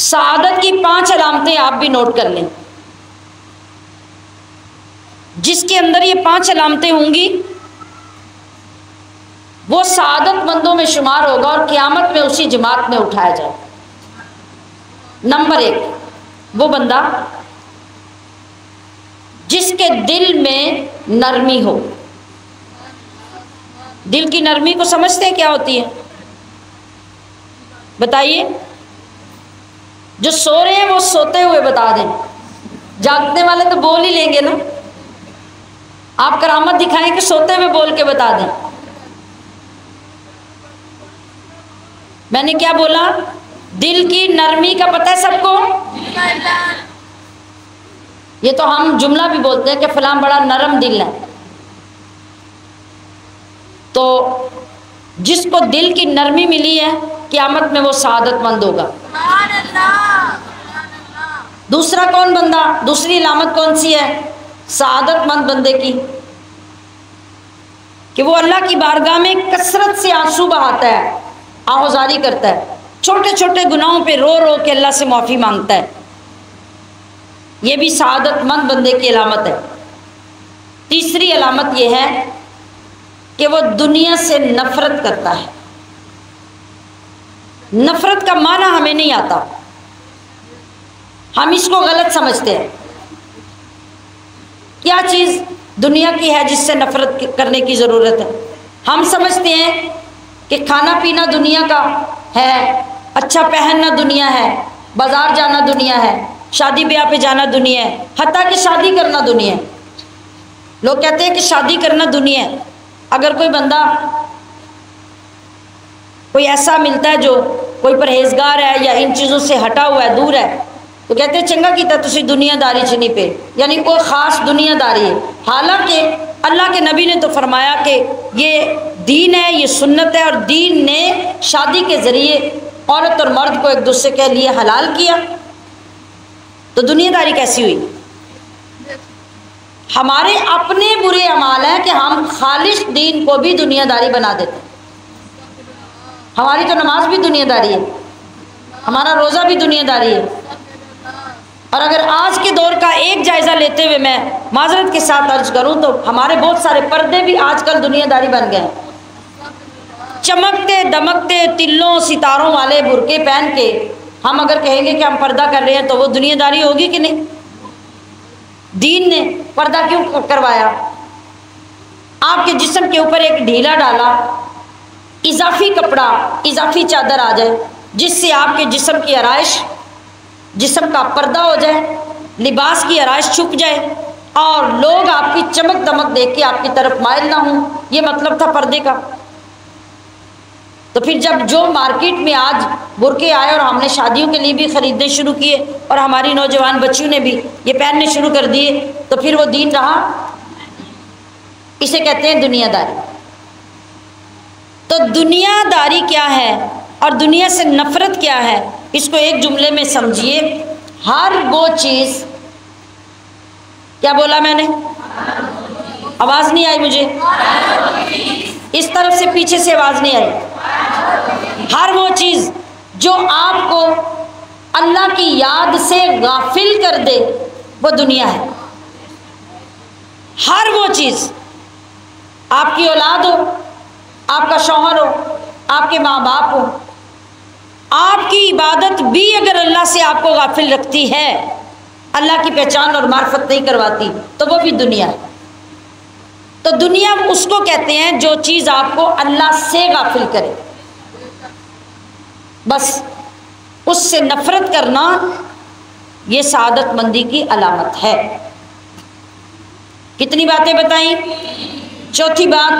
سعادت کی 5 علامتیں آپ بھی نوٹ کر لیں۔ جس کے اندر یہ 5 علامتیں ہوں گی وہ سعادت مندوں میں شمار ہوگا اور قیامت میں اسی جماعت میں اٹھایا جائے۔ نمبر 1، وہ بندہ جس کے دل میں نرمی ہو۔ دل کی نرمی کو سمجھتے ہیں کیا ہوتی ہے؟ بتائیے۔ جو سو رہے ہیں وہ سوتے ہوئے بتا دیں، جاگنے والے تو بول ہی لیں گے نا۔ آپ کرامت دکھائیں کہ سوتے ہوئے بول کے بتا دیں۔ میں نے کیا بولا؟ دل کی نرمی کا پتہ ہے سب کو؟ یہ تو ہم جملہ بھی بولتے ہیں کہ فلاں بڑا نرم دل ہے، تو جس کو دل کی نرمی ملی ہے قیامت میں وہ سعادت مند ہوگا۔ دوسرا کون بندہ، دوسری علامت کون سی ہے سعادت مند بندے کی؟ کہ وہ اللہ کی بارگاہ میں کثرت سے آنسو بہاتا ہے، آہوزاری کرتا ہے، چھوٹے چھوٹے گناہوں پہ رو رو کے اللہ سے معافی مانگتا ہے۔ یہ بھی سعادت مند بندے کی علامت ہے۔ تیسری علامت یہ ہے کہ وہ دنیا سے نفرت کرتا ہے۔ نفرت کا معنی ہمیں نہیں آتا، ہم اس کو غلط سمجھتے ہیں۔ کیا چیز دنیا کی ہے جس سے نفرت کرنے کی ضرورت ہے؟ ہم سمجھتے ہیں کہ کھانا پینا دنیا کا ہے، اچھا پہننا دنیا ہے، بازار جانا دنیا ہے، شادی بیاہ پہ جانا دنیا ہے، حتیٰ کہ شادی کرنا دنیا ہے۔ لوگ کہتے ہیں کہ شادی کرنا دنیا ہے۔ اگر کوئی بندہ کوئی ایسا ملتا ہے جو کوئی پرہیزگار ہے یا ان چیزوں سے ہٹا ہوا ہے، دور ہے، تو کہتے ہیں چنگا کیتا تسی دنیا داری چنی پہ، یعنی کوئی خاص دنیا داری ہے۔ حالانکہ اللہ کے نبی نے تو فرمایا کہ یہ دین ہے، یہ سنت ہے، اور دین نے شادی کے ذریعے عورت اور مرد کو ایک دوسرے کے لیے حلال کیا۔ تو دنیا داری کیسی ہوئی؟ ہمارے اپنے برے اعمال ہیں کہ ہم خالص دین کو بھی دنیا داری بنا دیتے ہیں۔ ہماری تو نماز بھی دنیا داری ہے، ہمارا روزہ بھی دنیا داری ہے۔ اور اگر آج کے دور کا ایک جائزہ لیتے ہوئے میں معذرت کے ساتھ عرض کروں تو ہمارے بہت سارے پردے بھی آج کل دنیا داری بن گئے ہیں۔ چمکتے دمکتے تلوں ستاروں والے برقعے پہن کے ہم اگر کہیں گے کہ ہم پردہ کر رہے ہیں تو وہ دنیا داری ہوگی کہ نہیں؟ دین نے پردہ کیوں کروایا؟ آپ کے جسم کے اوپر ایک ڈھیلا ڈالا اضافی کپڑا، اضافی چادر آ جائے جس سے آپ کے جسم کی آرائش، جسم کا پردہ ہو جائے، لباس کی آرائش چھپ جائے اور لوگ آپ کی چمک دمک دیکھ کے آپ کی طرف مائل نہ ہوں۔ یہ مطلب تھا پردے کا۔ تو پھر جب جو مارکیٹ میں آج برقعے آئے اور ہم نے شادیوں کے لیے بھی خریدنے شروع کیے اور ہماری نوجوان بچیوں نے بھی یہ پہننے شروع کر دیے، تو پھر وہ دین رہا؟ اسے کہتے ہیں دنیا داری۔ تو دنیا داری کیا ہے اور دنیا سے نفرت کیا ہے؟ اس کو ایک جملے میں سمجھیے، ہر وہ چیز، کیا بولا میں نے؟ آواز نہیں آئی مجھے، اس طرف سے پیچھے سے آواز نہیں آئی۔ ہر وہ چیز جو آپ کو اللہ کی یاد سے غافل کر دے وہ دنیا ہے۔ ہر وہ چیز، آپ کی اولاد ہو، آپ کا شوہر ہو، آپ کے ماں باپ ہو، آپ کی عبادت بھی اگر اللہ سے آپ کو غافل رکھتی ہے، اللہ کی پہچان اور معرفت نہیں کرواتی، تو وہ بھی دنیا ہے۔ تو دنیا اس کو کہتے ہیں جو چیز آپ کو اللہ سے غافل کرے۔ بس اس سے نفرت کرنا یہ سعادت مندی کی علامت ہے۔ کتنی باتیں بتائیں؟ چوتھی بات،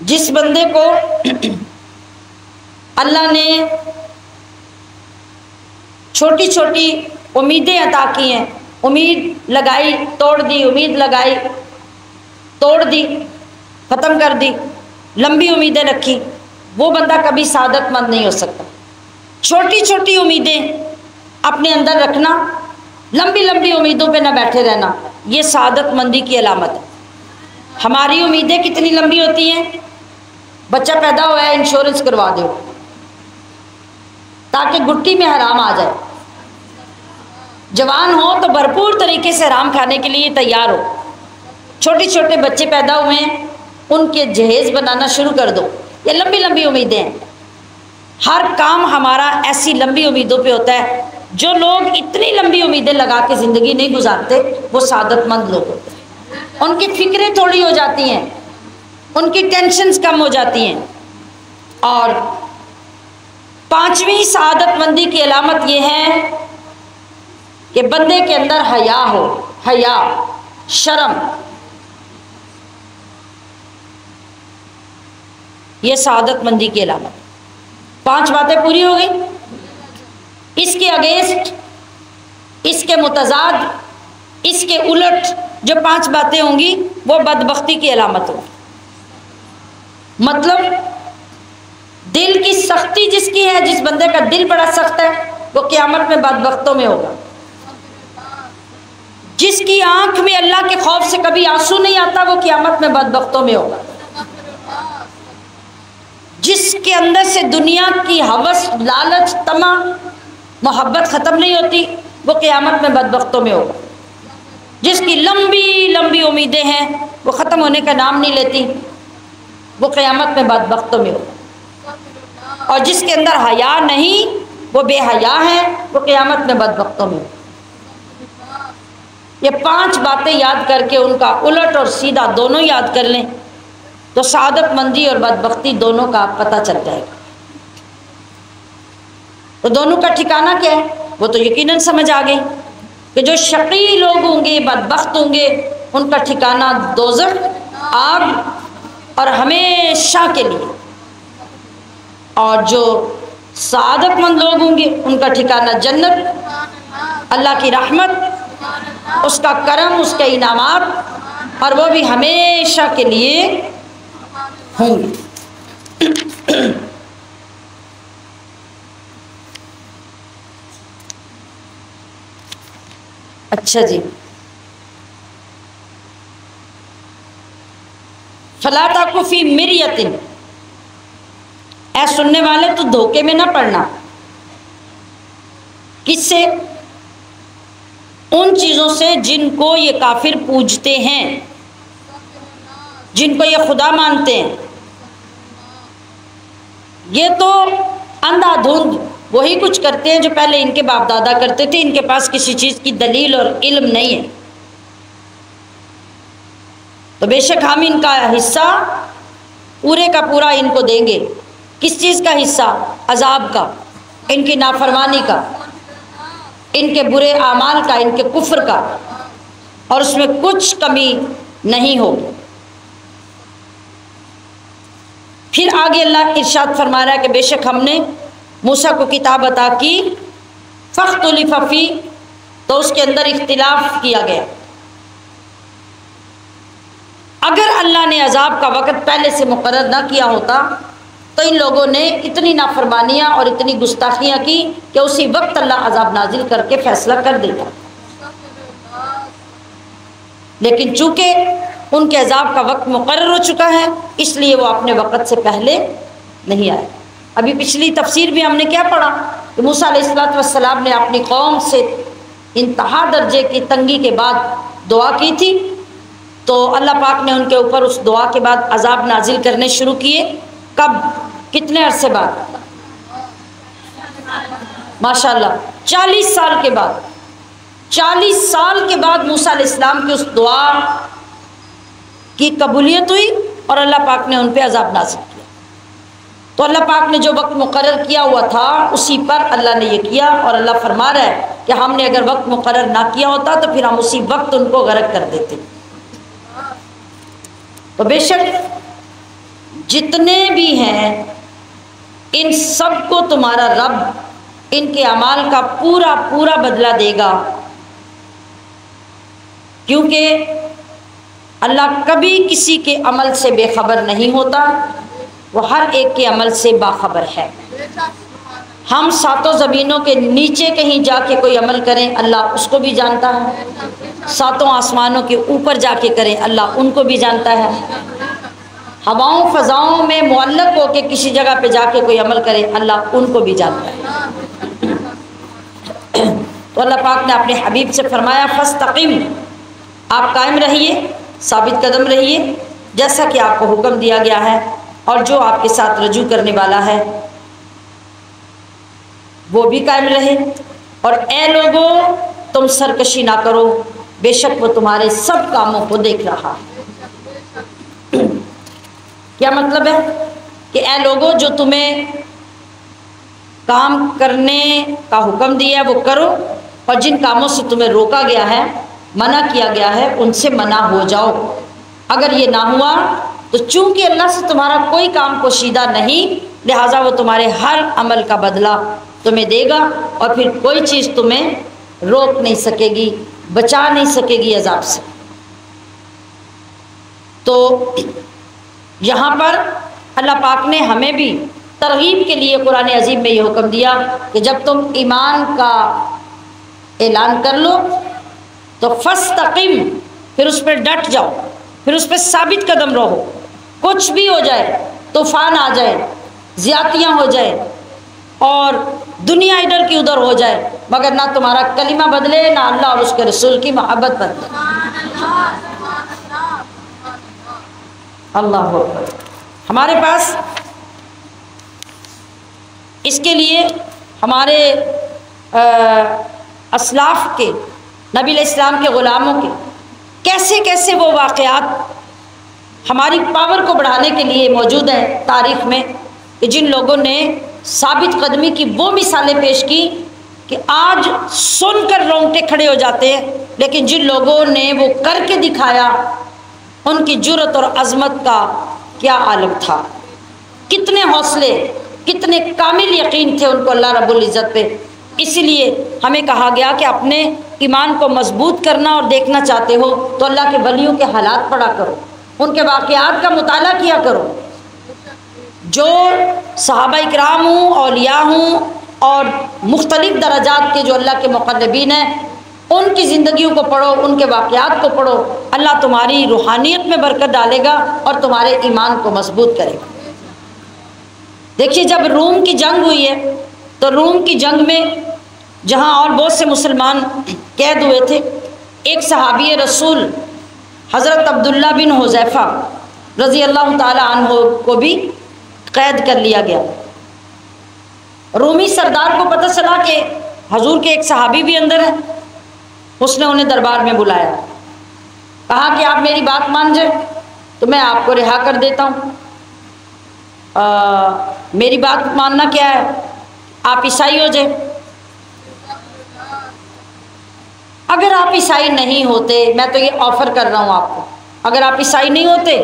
جس بندے کو اللہ نے چھوٹی چھوٹی امیدیں عطا کی ہیں، امید لگائی توڑ دی، امید لگائی توڑ دی، ختم کر دی، لمبی امیدیں رکھی، وہ بندہ کبھی سعادت مند نہیں ہو سکتا۔ چھوٹی چھوٹی امیدیں اپنے اندر رکھنا، لمبی لمبی امیدوں پہ نہ بیٹھے رہنا، یہ سعادت مندی کی علامت ہے۔ ہماری امیدیں کتنی لمبی ہوتی ہیں؟ بچہ پیدا ہوا ہے انشورنس کروا دو تاکہ گٹی میں حرام آ جائے، جوان ہو تو بھرپور طریقے سے حرام کھانے کے لیے تیار ہو، چھوٹے چھوٹے بچے پیدا ہوئے ہیں ان کے جہیز بنانا شروع کر دو، یہ لمبی لمبی امیدیں ہیں۔ ہر کام ہمارا ایسی لمبی امیدوں پہ ہوتا ہے۔ جو لوگ اتنی لمبی امیدیں لگا کے زندگی نہیں گزارتے وہ سعادت مند لوگ ہوتے ہیں۔ ان کی فکریں تھوڑی ہو جاتی ہیں، ان کی ٹینشنز کم ہو جاتی ہیں۔ اور پانچویں سعادت مندی کی علامت یہ ہے کہ بندے کے اندر حیا ہو، حیا، شرم، یہ سعادت مندی کی علامت۔ 5 باتیں پوری ہو گئی۔ اس کے اگینسٹ، اس کے متضاد اس کے الٹ جو 5 باتیں ہوں گی وہ بدبختی کی علامت ہوگی. مطلب دل کی سختی جس کی ہے، جس بندے کا دل بڑا سخت ہے، وہ قیامت میں بدبختوں میں ہوگا. جس کی آنکھ میں اللہ کے خوف سے کبھی آنسو نہیں آتا، وہ قیامت میں بدبختوں میں ہوگا. جس کے اندر سے دنیا کی ہوس، لالچ، طمع، محبت ختم نہیں ہوتی، وہ قیامت میں بدبختوں میں ہوگا. جس کی لمبی لمبی امیدیں ہیں، وہ ختم ہونے کا نام نہیں لیتی، وہ قیامت میں بدبختوں میں ہوگا. اور جس کے اندر حیا نہیں، وہ بے حیا ہے، وہ قیامت میں بدبختوں میں ہوگا. یہ 5 باتیں یاد کر کے ان کا الٹ اور سیدھا دونوں یاد کر لیں تو سعادت مندی اور بدبختی دونوں کا پتہ چل جائے گا. تو دونوں کا ٹھکانہ کیا ہے وہ تو یقیناً سمجھ آ گئی کہ جو شقی لوگ ہوں گے، بدبخت ہوں گے، ان کا ٹھکانہ دوزخ، آگ، اور ہمیشہ کے لیے. اور جو سعادت مند لوگ ہوں گے ان کا ٹھکانہ جنت، اللہ کی رحمت، اس کا کرم، اس کے انعامات، اور وہ بھی ہمیشہ کے لیے ہوں گے. اچھا جی، فلا تک فی مریۃ، اے سننے والے تو دھوکے میں نہ پڑنا. کس سے؟ ان چیزوں سے جن کو یہ کافر پوجتے ہیں، جن کو یہ خدا مانتے ہیں. یہ تو اندھا دھند وہی کچھ کرتے ہیں جو پہلے ان کے باپ دادا کرتے تھے. ان کے پاس کسی چیز کی دلیل اور علم نہیں ہے. تو بے شک ہم ان کا حصہ پورے کا پورا ان کو دیں گے. کس چیز کا حصہ؟ عذاب کا، ان کی نافرمانی کا، ان کے برے اعمال کا، ان کے کفر کا، اور اس میں کچھ کمی نہیں ہوگی. پھر آگے اللہ ارشاد فرما رہا ہے کہ بے شک ہم نے موسیٰ کو کتاب عطا کی، فاختلف فیہ، تو اس کے اندر اختلاف کیا گیا. اگر اللہ نے عذاب کا وقت پہلے سے مقرر نہ کیا ہوتا تو ان لوگوں نے اتنی نافرمانیاں اور اتنی گستاخیاں کی کہ اسی وقت اللہ عذاب نازل کر کے فیصلہ کر دیتا. لیکن چونکہ ان کے عذاب کا وقت مقرر ہو چکا ہے، اس لیے وہ اپنے وقت سے پہلے نہیں آئے. ابھی پچھلی تفسیر بھی ہم نے کیا پڑھا کہ موسیٰ علیہ السلام نے اپنی قوم سے انتہا درجے کی تنگی کے بعد دعا کی تھی، تو اللہ پاک نے ان کے اوپر اس دعا کے بعد عذاب نازل کرنے شروع کیے. کب؟ کتنے عرصے بعد؟ ماشاءاللہ 40 سال کے بعد. 40 سال کے بعد موسیٰ علیہ السلام کی اس دعا کی قبولیت ہوئی اور اللہ پاک نے ان پہ عذاب نازل کیا. تو اللہ پاک نے جو وقت مقرر کیا ہوا تھا اسی پر اللہ نے یہ کیا، اور اللہ فرما رہا ہے کہ ہم نے اگر وقت مقرر نہ کیا ہوتا تو پھر ہم اسی وقت ان کو غرق کر دیتے. تو بے شک جتنے بھی ہیں ان سب کو تمہارا رب ان کے اعمال کا پورا پورا بدلہ دے گا، کیونکہ اللہ کبھی کسی کے عمل سے بے خبر نہیں ہوتا، وہ ہر ایک کے عمل سے باخبر ہے. ہم 7 زمینوں کے نیچے کہیں جا کے کوئی عمل کریں اللہ اس کو بھی جانتا ہے، 7 آسمانوں کے اوپر جا کے کریں اللہ ان کو بھی جانتا ہے، ہواؤں فضاؤں میں معلق ہو کے کسی جگہ پہ جا کے کوئی عمل کرے اللہ ان کو بھی جانتا ہے. تو اللہ پاک نے اپنے حبیب سے فرمایا فاستقم، آپ قائم رہیے، ثابت قدم رہیے جیسا کہ آپ کو حکم دیا گیا ہے، اور جو آپ کے ساتھ رجوع کرنے والا ہے وہ بھی قائم رہے. اور اے لوگوں تم سرکشی نہ کرو، بے شک وہ تمہارے سب کاموں کو دیکھ رہا ہے. کیا مطلب ہے کہ اے لوگوں جو تمہیں کام کرنے کا حکم دیا ہے وہ کرو، اور جن کاموں سے تمہیں روکا گیا ہے، منع کیا گیا ہے، ان سے منع ہو جاؤ. اگر یہ نہ ہوا تو چونکہ اللہ سے تمہارا کوئی کام پوشیدہ نہیں، لہٰذا وہ تمہارے ہر عمل کا بدلہ تمہیں دے گا، اور پھر کوئی چیز تمہیں روک نہیں سکے گی بچا نہیں سکے گی عذاب سے۔ تو یہاں پر اللہ پاک نے ہمیں بھی ترغیب کے لیے قرآن عظیم میں یہ حکم دیا کہ جب تم ایمان کا اعلان کر لو تو فاستقم، پھر اس پہ ڈٹ جاؤ، پھر اس پہ ثابت قدم رہو، کچھ بھی ہو جائے، طوفان آ جائے، زیادتیاں ہو جائے اور دنیا ادھر کی ادھر ہو جائے، مگر نہ تمہارا کلمہ بدلے، نہ اللہ اور اس کے رسول کی محبت بدلے۔ اللہ اکبر۔ ہمارے پاس اس کے لیے ہمارے اسلاف کے، نبی علیہ السلام کے غلاموں کے کیسے کیسے وہ واقعات ہماری پاور کو بڑھانے کے لیے موجود ہیں تاریخ میں، کہ جن لوگوں نے ثابت قدمی کی وہ مثالیں پیش کی کہ آج سن کر رونگٹے کھڑے ہو جاتے ہیں، لیکن جن لوگوں نے وہ کر کے دکھایا ان کی جرأت اور عظمت کا کیا عالم تھا، کتنے حوصلے، کتنے کامل یقین تھے ان کو اللہ رب العزت پہ۔ اسی لیے ہمیں کہا گیا کہ اپنے ایمان کو مضبوط کرنا اور دیکھنا چاہتے ہو تو اللہ کے ولیوں کے حالات پڑھا کرو، ان کے واقعات کا مطالعہ کیا کرو، جو صحابہ اکرام ہوں، اولیاء ہوں اور مختلف درجات کے جو اللہ کے مقربین ہیں، ان کی زندگیوں کو پڑھو، ان کے واقعات کو پڑھو، اللہ تمہاری روحانیت میں برکت ڈالے گا اور تمہارے ایمان کو مضبوط کرے گا۔ دیکھیے جب روم کی جنگ ہوئی ہے تو روم کی جنگ میں جہاں اور بہت سے مسلمان قید ہوئے تھے، ایک صحابی رسول حضرت عبداللہ بن حذیفہ رضی اللہ تعالی عنہ کو بھی قید کر لیا گیا۔ رومی سردار کو پتہ چلا کہ حضور کے ایک صحابی بھی اندر ہیں، اس نے انہیں دربار میں بلایا، کہا کہ آپ میری بات مان جائیں تو میں آپ کو رہا کر دیتا ہوں۔ میری بات ماننا کیا ہے؟ آپ عیسائی ہو جائیں۔ اگر آپ عیسائی نہیں ہوتے، میں تو یہ آفر کر رہا ہوں آپ کو، اگر آپ عیسائی نہیں ہوتے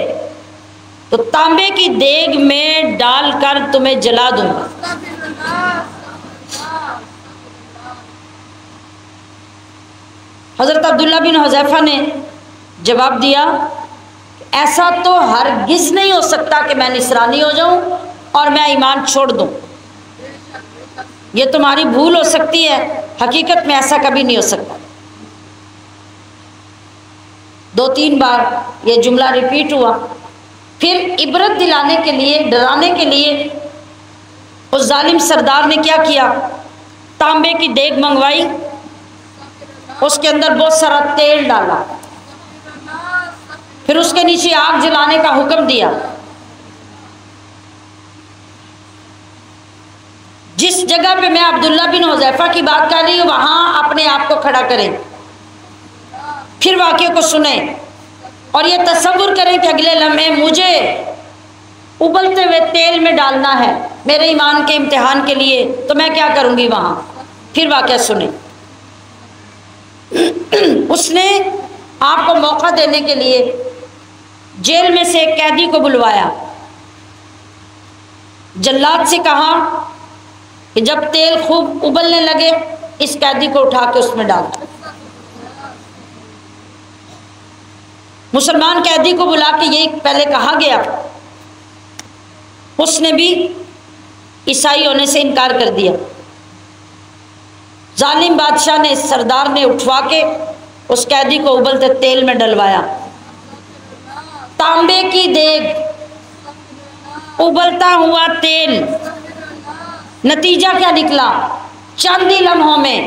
تو تانبے کی دیگ میں ڈال کر تمہیں جلا دوں گا۔ حضرت عبداللہ بن حذیفہ نے جواب دیا، ایسا تو ہرگز نہیں ہو سکتا کہ میں نصرانی ہو جاؤں اور میں ایمان چھوڑ دوں، یہ تمہاری بھول ہو سکتی ہے، حقیقت میں ایسا کبھی نہیں ہو سکتا۔ 2-3 بار یہ جملہ ریپیٹ ہوا، پھر عبرت دلانے کے لیے، ڈرانے کے لیے اس ظالم سردار نے کیا کیا، تانبے کی دیگ منگوائی، اس کے اندر بہت سارا تیل ڈالا، پھر اس کے نیچے آگ جلانے کا حکم دیا۔ جس جگہ پہ میں عبداللہ بن حذیفہ کی بات کر رہی ہوں وہاں اپنے آپ کو کھڑا کریں، پھر واقعے کو سنیں اور یہ تصور کریں کہ اگلے لمحے مجھے ابلتے ہوئے تیل میں ڈالنا ہے میرے ایمان کے امتحان کے لیے، تو میں کیا کروں گی وہاں۔ پھر واقعہ سنیں۔ اس نے آپ کو موقع دینے کے لیے جیل میں سے ایک قیدی کو بلوایا، جلاد سے کہا کہ جب تیل خوب ابلنے لگے اس قیدی کو اٹھا کے اس میں ڈال دو۔ مسلمان قیدی کو بلا کے یہی پہلے کہا گیا، اس نے بھی عیسائی ہونے سے انکار کر دیا۔ ظالم بادشاہ نے، سردار نے اٹھوا کے اس قیدی کو ابلتے تیل میں ڈلوایا، تانبے کی دیگ، ابلتا ہوا تیل، نتیجہ کیا نکلا؟ چند ہی لمحوں میں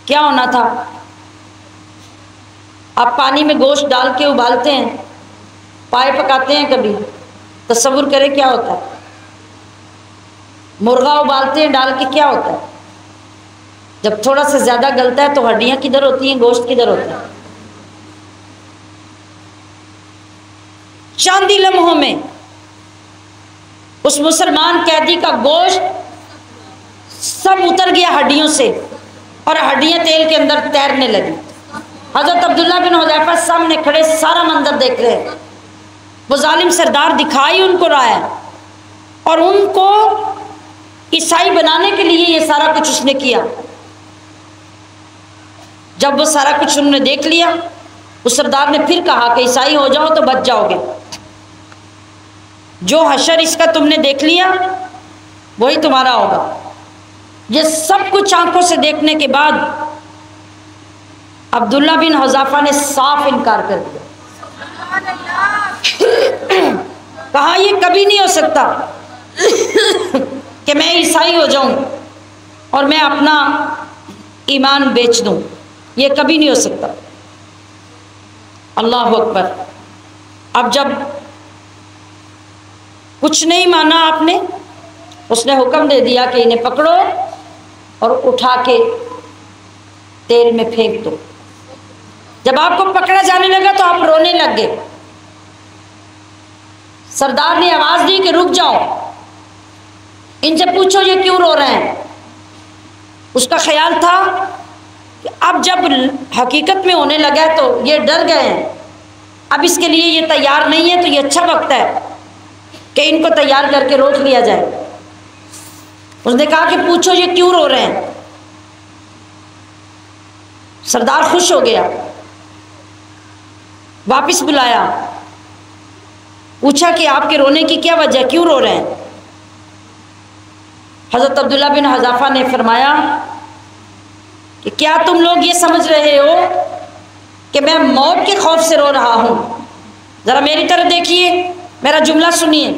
کیا ہونا تھا؟ آپ پانی میں گوشت ڈال کے ابالتے ہیں، پائے پکاتے ہیں، کبھی تصور کریں کیا ہوتا ہے؟ مرغا ابالتے ہیں ڈال کے، کیا ہوتا ہے؟ جب تھوڑا سا زیادہ گلتا ہے تو ہڈیاں کدھر ہوتی ہیں، گوشت کدھر ہوتا ہے؟ چند ہی لمحوں میں اس مسلمان قیدی کا گوشت سب اتر گیا ہڈیوں سے اور ہڈیاں تیل کے اندر تیرنے لگی۔ حضرت عبداللہ بن حذیفہ سامنے کھڑے سارا منظر دیکھ رہے ہیں، وہ ظالم سردار دکھائی ان کو رہا ہے اور ان کو عیسائی بنانے کے لیے یہ سارا کچھ اس نے کیا۔ جب وہ سارا کچھ انہوں نے دیکھ لیا، اس سردار نے پھر کہا کہ عیسائی ہو جاؤ تو بچ جاؤ گے، جو حشر اس کا تم نے دیکھ لیا وہی تمہارا ہوگا۔ یہ سب کچھ آنکھوں سے دیکھنے کے بعد عبداللہ بن حذافہ نے صاف انکار کر دیا، کہا یہ کبھی نہیں ہو سکتا کہ میں عیسائی ہو جاؤں اور میں اپنا ایمان بیچ دوں، یہ کبھی نہیں ہو سکتا۔ اللہ اکبر۔ اب جب کچھ نہیں مانا آپ نے، اس نے حکم دے دیا کہ انہیں پکڑو اور اٹھا کے تیل میں پھینک دو۔ جب آپ کو پکڑا جانے لگا تو آپ رونے لگ گئے۔ سردار نے آواز دی کہ رک جاؤ، ان سے پوچھو یہ کیوں رو رہے ہیں۔ اس کا خیال تھا کہ اب جب حقیقت میں ہونے لگا ہے تو یہ ڈر گئے ہیں، اب اس کے لیے یہ تیار نہیں ہے، تو یہ اچھا وقت ہے کہ ان کو تیار کر کے روک لیا جائے۔ اس نے کہا کہ پوچھو یہ کیوں رو رہے ہیں۔ سردار خوش ہو گیا، واپس بلایا، پوچھا کہ آپ کے رونے کی کیا وجہ، کیوں رو رہے ہیں۔ حضرت عبداللہ بن حذافہ نے فرمایا کہ کیا تم لوگ یہ سمجھ رہے ہو کہ میں موت کے خوف سے رو رہا ہوں؟ ذرا میری طرف دیکھیے، میرا جملہ سنیے۔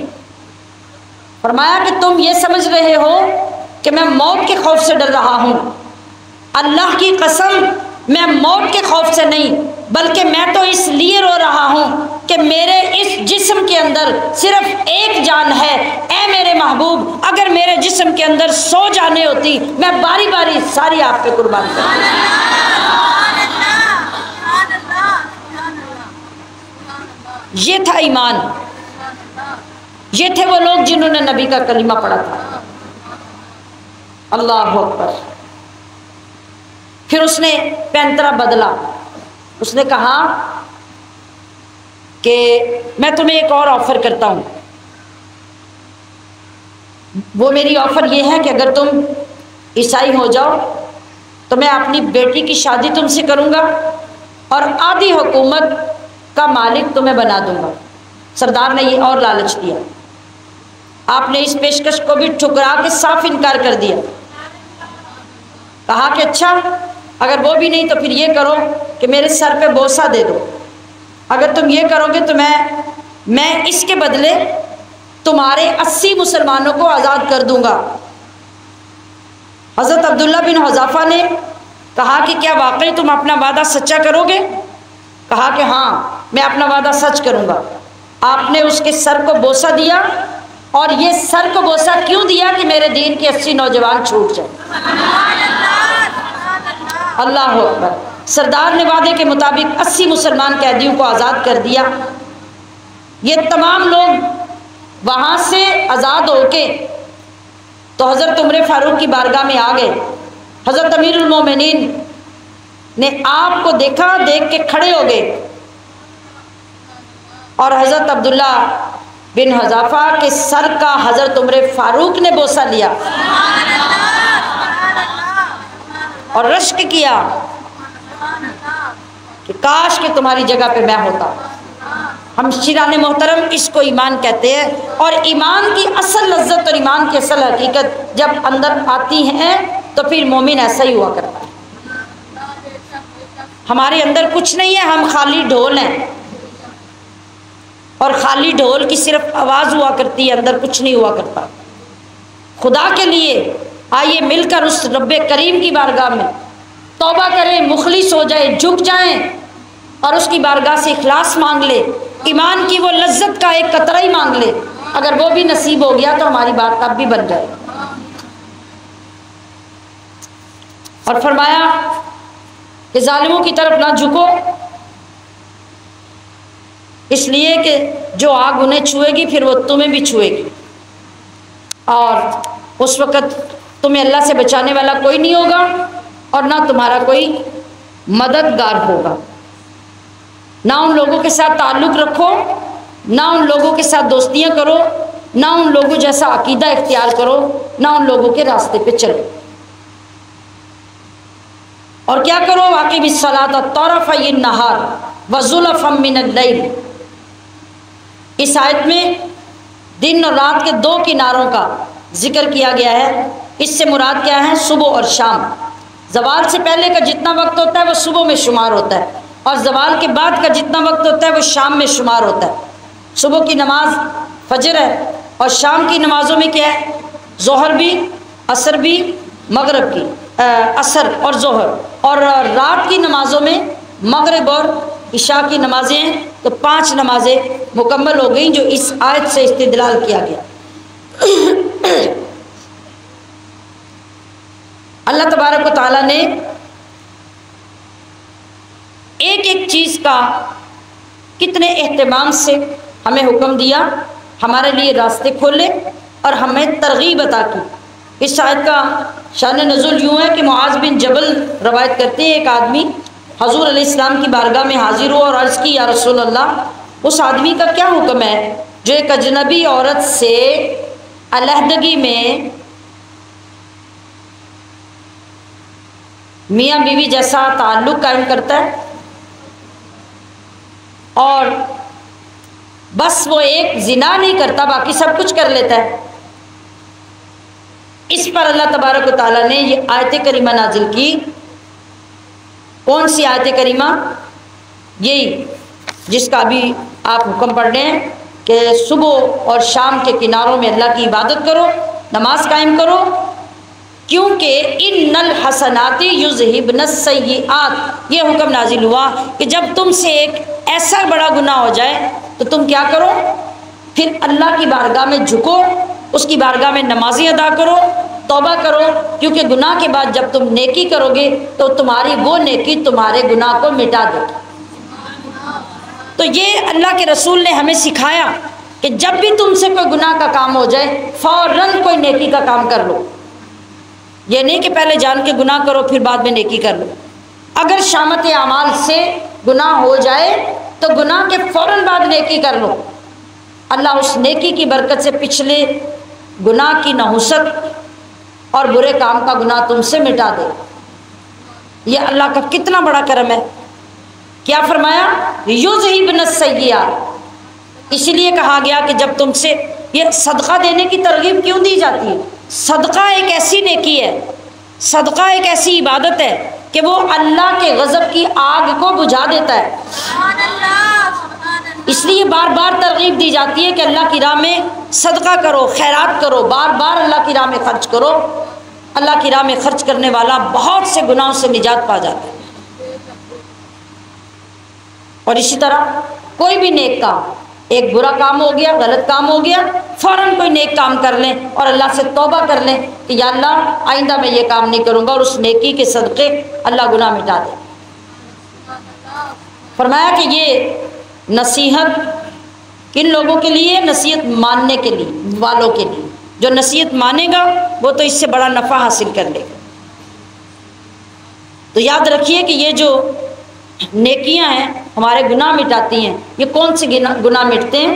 فرمایا کہ تم یہ سمجھ رہے ہو کہ میں موت کے خوف سے ڈر رہا ہوں، اللہ کی قسم میں موت کے خوف سے نہیں، بلکہ میں تو اس لیے رو رہا ہوں کہ میرے اس جسم کے اندر صرف ایک جان ہے۔ اے میرے محبوب، اگر میرے جسم کے اندر 100 جانیں ہوتی میں باری باری ساری آپ پہ قربان کرتی۔ یہ تھا ایمان، یہ تھے وہ لوگ جنہوں نے نبی کا کلمہ پڑھا تھا۔ اللہ اکبر۔ پھر اس نے پینترا بدلا، اس نے کہا کہ میں تمہیں ایک اور آفر کرتا ہوں، وہ میری آفر یہ ہے کہ اگر تم عیسائی ہو جاؤ تو میں اپنی بیٹی کی شادی تم سے کروں گا اور آدھی حکومت کا مالک تمہیں بنا دوں گا۔ سردار نے یہ اور لالچ دیا، آپ نے اس پیشکش کو بھی ٹھکرا کے صاف انکار کر دیا۔ کہا کہ اچھا اگر وہ بھی نہیں تو پھر یہ کرو کہ میرے سر پہ بوسہ دے دو، اگر تم یہ کرو گے تو میں اس کے بدلے تمہارے 80 مسلمانوں کو آزاد کر دوں گا۔ حضرت عبداللہ بن حذافہ نے کہا کہ کیا واقعی تم اپنا وعدہ سچا کرو گے؟ کہا کہ ہاں میں اپنا وعدہ سچ کروں گا۔ آپ نے اس کے سر کو بوسہ دیا، اور یہ سر کو بوسہ کیوں دیا کہ میرے دین کے 80 نوجوان چھوٹ جائیں۔ اللہ اکبر۔ سردار نے وعدے کے مطابق 80 مسلمان قیدیوں کو آزاد کر دیا۔ یہ تمام لوگ وہاں سے آزاد ہو کے تو حضرت عمر فاروق کی بارگاہ میں آ گئے۔ حضرت امیر المومنین نے آپ کو دیکھا، دیکھ کے کھڑے ہو گئے، اور حضرت عبداللہ بن حذافہ کے سر کا حضرت عمر فاروق نے بوسہ لیا اور رشک کیا کہ کاش کہ تمہاری جگہ پہ میں ہوتا۔ ہم شیران محترم اس کو ایمان کہتے ہیں، اور ایمان کی اصل لذت اور ایمان کی اصل حقیقت جب اندر آتی ہیں تو پھر مومن ایسا ہی ہوا کرتا ہے۔ ہمارے اندر کچھ نہیں ہے، ہم خالی ڈھول ہیں، اور خالی ڈھول کی صرف آواز ہوا کرتی ہے، اندر کچھ نہیں ہوا کرتا۔ خدا کے لیے آئیے مل کر اس رب کریم کی بارگاہ میں توبہ کریں، مخلص ہو جائیں، جھک جائیں اور اس کی بارگاہ سے اخلاص مانگ لے، ایمان کی وہ لذت کا ایک قطرہ ہی مانگ لے۔ اگر وہ بھی نصیب ہو گیا تو ہماری بات تب بھی بن جائے۔ اور فرمایا کہ ظالموں کی طرف نہ جھکو، اس لیے کہ جو آگ انہیں چھوئے گی پھر وہ تمہیں بھی چھوئے گی، اور اس وقت تمہیں اللہ سے بچانے والا کوئی نہیں ہوگا اور نہ تمہارا کوئی مددگار ہوگا۔ نہ ان لوگوں کے ساتھ تعلق رکھو، نہ ان لوگوں کے ساتھ دوستیاں کرو، نہ ان لوگوں جیسا عقیدہ اختیار کرو، نہ ان لوگوں کے راستے پہ چلو۔ اور کیا کرو؟ واقعی بالصلاۃ طرفی النہار وزلفا من اللیل۔ اس آیت میں دن اور رات کے دو کناروں کا ذکر کیا گیا ہے۔ اس سے مراد کیا ہے؟ صبح اور شام۔ زوال سے پہلے کا جتنا وقت ہوتا ہے وہ صبح میں شمار ہوتا ہے، اور زوال کے بعد کا جتنا وقت ہوتا ہے وہ شام میں شمار ہوتا ہے۔ صبح کی نماز فجر ہے، اور شام کی نمازوں میں کیا ہے؟ ظہر بھی، عصر بھی، مغرب کی عصر اور ظہر، اور رات کی نمازوں میں مغرب اور عشاء کی نمازیں ہیں۔ تو 5 نمازیں مکمل ہو گئیں جو اس آیت سے استدلال کیا گیا۔ اللہ تبارک و تعالیٰ نے ایک ایک چیز کا کتنے اہتمام سے ہمیں حکم دیا، ہمارے لیے راستے کھولے اور ہمیں ترغیب عطا کی۔ اس آیت کا شان نزول یوں ہے کہ معاذ بن جبل روایت کرتے ہیں، ایک آدمی حضور علیہ السلام کی بارگاہ میں حاضر ہوا اور عرض کی، یا رسول اللہ، اس آدمی کا کیا حکم ہے جو ایک اجنبی عورت سے علیحدگی میں میاں بیوی جیسا تعلق قائم کرتا ہے اور بس وہ ایک زنا نہیں کرتا، باقی سب کچھ کر لیتا ہے؟ اس پر اللہ تبارک و تعالیٰ نے یہ آیت کریمہ نازل کی۔ کون سی آیت کریمہ؟ یہی جس کا ابھی آپ حکم پڑھ رہے ہیں کہ صبح اور شام کے کناروں میں اللہ کی عبادت کرو، نماز قائم کرو، کیونکہ ان الحسنات یذہبن السیئات۔ یہ حکم نازل ہوا کہ جب تم سے ایک ایسا بڑا گناہ ہو جائے تو تم کیا کرو؟ پھر اللہ کی بارگاہ میں جھکو، اس کی بارگاہ میں نمازیں ادا کرو، توبہ کرو، کیونکہ گناہ کے بعد جب تم نیکی کرو گے تو تمہاری وہ نیکی تمہارے گناہ کو مٹا دے گی۔ تو یہ اللہ کے رسول نے ہمیں سکھایا کہ جب بھی تم سے کوئی گناہ کا کام ہو جائے فوراً کوئی نیکی کا کام کر لو۔ یہ نہیں کہ پہلے جان کے گناہ کرو پھر بعد میں نیکی کر لو۔ اگر شامت اعمال سے گناہ ہو جائے تو گناہ کے فوراً بعد نیکی کر لو، اللہ اس نیکی کی برکت سے پچھلے گناہ کی نحوست اور برے کام کا گناہ تم سے مٹا دے۔ یہ اللہ کا کتنا بڑا کرم ہے۔ کیا فرمایا؟ یذہبن السیئات۔ اسی لیے کہا گیا کہ جب تم سے یہ صدقہ دینے کی ترغیب کیوں دی جاتی ہے؟ صدقہ ایک ایسی نیکی ہے، صدقہ ایک ایسی عبادت ہے کہ وہ اللہ کے غضب کی آگ کو بجھا دیتا ہے۔ اس لیے بار بار ترغیب دی جاتی ہے کہ اللہ کی راہ میں صدقہ کرو، خیرات کرو، بار بار اللہ کی راہ میں خرچ کرو۔ اللہ کی راہ میں خرچ کرنے والا بہت سے گناہوں سے نجات پا جاتا ہے۔ اور اسی طرح کوئی بھی نیک کام، ایک برا کام ہو گیا، غلط کام ہو گیا، فوراً کوئی نیک کام کر لیں اور اللہ سے توبہ کر لیں کہ یا اللہ آئندہ میں یہ کام نہیں کروں گا، اور اس نیکی کے صدقے اللہ گناہ مٹا دے۔ فرمایا کہ یہ نصیحت کن لوگوں کے لیے؟ نصیحت ماننے کے لیے والوں کے لیے۔ جو نصیحت مانے گا وہ تو اس سے بڑا نفع حاصل کر لے گا۔ تو یاد رکھیے کہ یہ جو نیکیاں ہیں ہمارے گناہ مٹاتی ہیں۔ یہ کون سے گناہ مٹتے ہیں؟